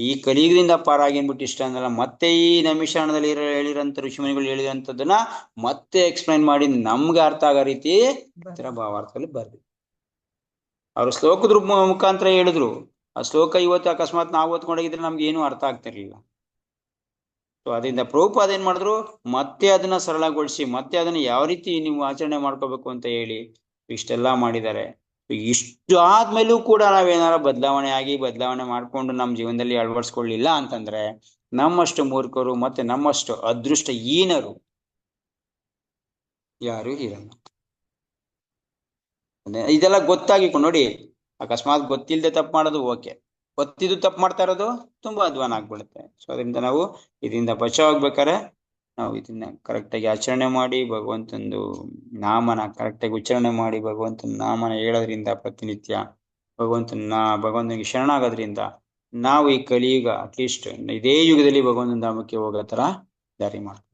ಈ ಕಲಿಯುಗದಿಂದ ಪಾರಾಗಿ ಅನ್ಬಿಟ್ಟು ಇಷ್ಟ ಅನ್ನಲ್ಲ, ಮತ್ತೆ ಈ ನೈಮಿಷಾರಣ್ಯದಲ್ಲಿ ಹೇಳಿರಂತ ಋಷಿಮುನಿಗಳು ಹೇಳಿದಂಥದ್ದನ್ನ ಮತ್ತೆ ಎಕ್ಸ್ಪ್ಲೈನ್ ಮಾಡಿ ನಮ್ಗೆ ಅರ್ಥ ಆಗೋ ರೀತಿ ತರ ಭಾವಾರ್ಥದಲ್ಲಿ ಬರ್ದು ಅವ್ರು ಶ್ಲೋಕದ ಮುಖಾಂತರ ಹೇಳಿದ್ರು. ಆ ಶ್ಲೋಕ ಇವತ್ತು ಅಕಸ್ಮಾತ್ ನಾವು ಓದ್ಕೊಂಡೋಗಿದ್ರೆ ನಮ್ಗೆ ಏನು ಅರ್ಥ ಆಗ್ತಿರ್ಲಿಲ್ಲ. ಸೊ ಅದರಿಂದ ಪ್ರಭುಪಾದ ಏನ್ ಮಾಡಿದ್ರು, ಮತ್ತೆ ಅದನ್ನ ಸರಳಗೊಳಿಸಿ ಮತ್ತೆ ಅದನ್ನ ಯಾವ ರೀತಿ ನೀವು ಆಚರಣೆ ಮಾಡ್ಕೋಬೇಕು ಅಂತ ಹೇಳಿ ಇಷ್ಟೆಲ್ಲ ಮಾಡಿದ್ದಾರೆ. ಇಷ್ಟು ಆದ್ಮೇಲೂ ಕೂಡ ನಾವೇನಾರ ಬದಲಾವಣೆ ಮಾಡ್ಕೊಂಡು ನಮ್ಮ ಜೀವನದಲ್ಲಿ ಅಳವಡಿಸ್ಕೊಳ್ಳಿಲ್ಲ ಅಂತಂದ್ರೆ ನಮ್ಮಷ್ಟು ಮೂರ್ಖರು ಮತ್ತೆ ನಮ್ಮಷ್ಟು ಅದೃಷ್ಟ ಹೀನರು ಯಾರು ಇರಲ್ಲ. ಇದೆಲ್ಲ ಗೊತ್ತಾಗಿಕೊಂಡು ನೋಡಿ, ಅಕಸ್ಮಾತ್ ಗೊತ್ತಿಲ್ಲದೆ ತಪ್ಪು ಮಾಡೋದು ಓಕೆ, ಗೊತ್ತಿದ್ದು ತಪ್ಪು ಮಾಡ್ತಾ ಇರೋದು ತುಂಬಾ ಅಧ್ವಾನ ಆಗ್ಬಿಡುತ್ತೆ. ಸೊ ಅದರಿಂದ ನಾವು ಇದರಿಂದ ಬಚಾವಾಗ್ಬೇಕಾದ್ರೆ ನಾವು ಇದನ್ನ ಕರೆಕ್ಟಾಗಿ ಆಚರಣೆ ಮಾಡಿ ಭಗವಂತಂದು ನಾಮನ ಕರೆಕ್ಟಾಗಿ ಉಚ್ಚಾರಣೆ ಮಾಡಿ ಭಗವಂತನ ನಾಮನ ಹೇಳೋದ್ರಿಂದ ಪ್ರತಿನಿತ್ಯ ಭಗವಂತನಿಗೆ ಶರಣಾಗೋದ್ರಿಂದ ನಾವು ಈ ಕಲಿಯುಗ ಅಟ್ಲೀಸ್ಟ್ ಇದೇ ಯುಗದಲ್ಲಿ ಭಗವಂತನ ಧಾಮಕ್ಕೆ ಹೋಗೋ ತರ ದಾರಿ ಮಾಡ್ತೀವಿ.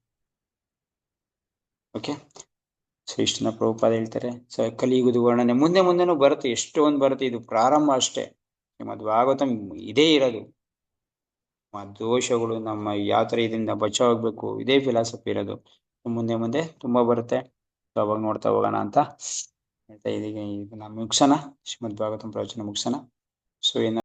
ಓಕೆ, ಸೊ ಇಷ್ಟನ್ನ ಪ್ರಭುಪಾದ ಹೇಳ್ತಾರೆ. ಸೊ ಕಲಿಯುಗದ ವರ್ಣನೆ ಮುಂದೆನೂ ಬರುತ್ತೆ, ಎಷ್ಟೊಂದು ಬರುತ್ತೆ. ಇದು ಪ್ರಾರಂಭ ಅಷ್ಟೇ. ಶ್ರೀಮದ್ ಭಾಗವತಂ ಇದೇ ಇರೋದು. ದೋಷಗಳು ನಮ್ಮ ಯಾವ ತರ ಇದರಿಂದ ಬಚಾವಾಗ್ಬೇಕು ಇದೇ ಫಿಲಾಸಫಿ ಇರೋದು. ಮುಂದೆ ತುಂಬಾ ಬರುತ್ತೆ. ಸೊ ಅವಾಗ ನೋಡ್ತಾ ಹೋಗೋಣ ಅಂತ ಹೇಳ್ತಾ ಇದೀಗ. ಇದನ್ನ ಮುಗಿಸೋಣ, ಶ್ರೀಮದ್ ಭಾಗವತಂ ಪ್ರವಚನ ಮುಗಿಸೋಣ. ಸೊ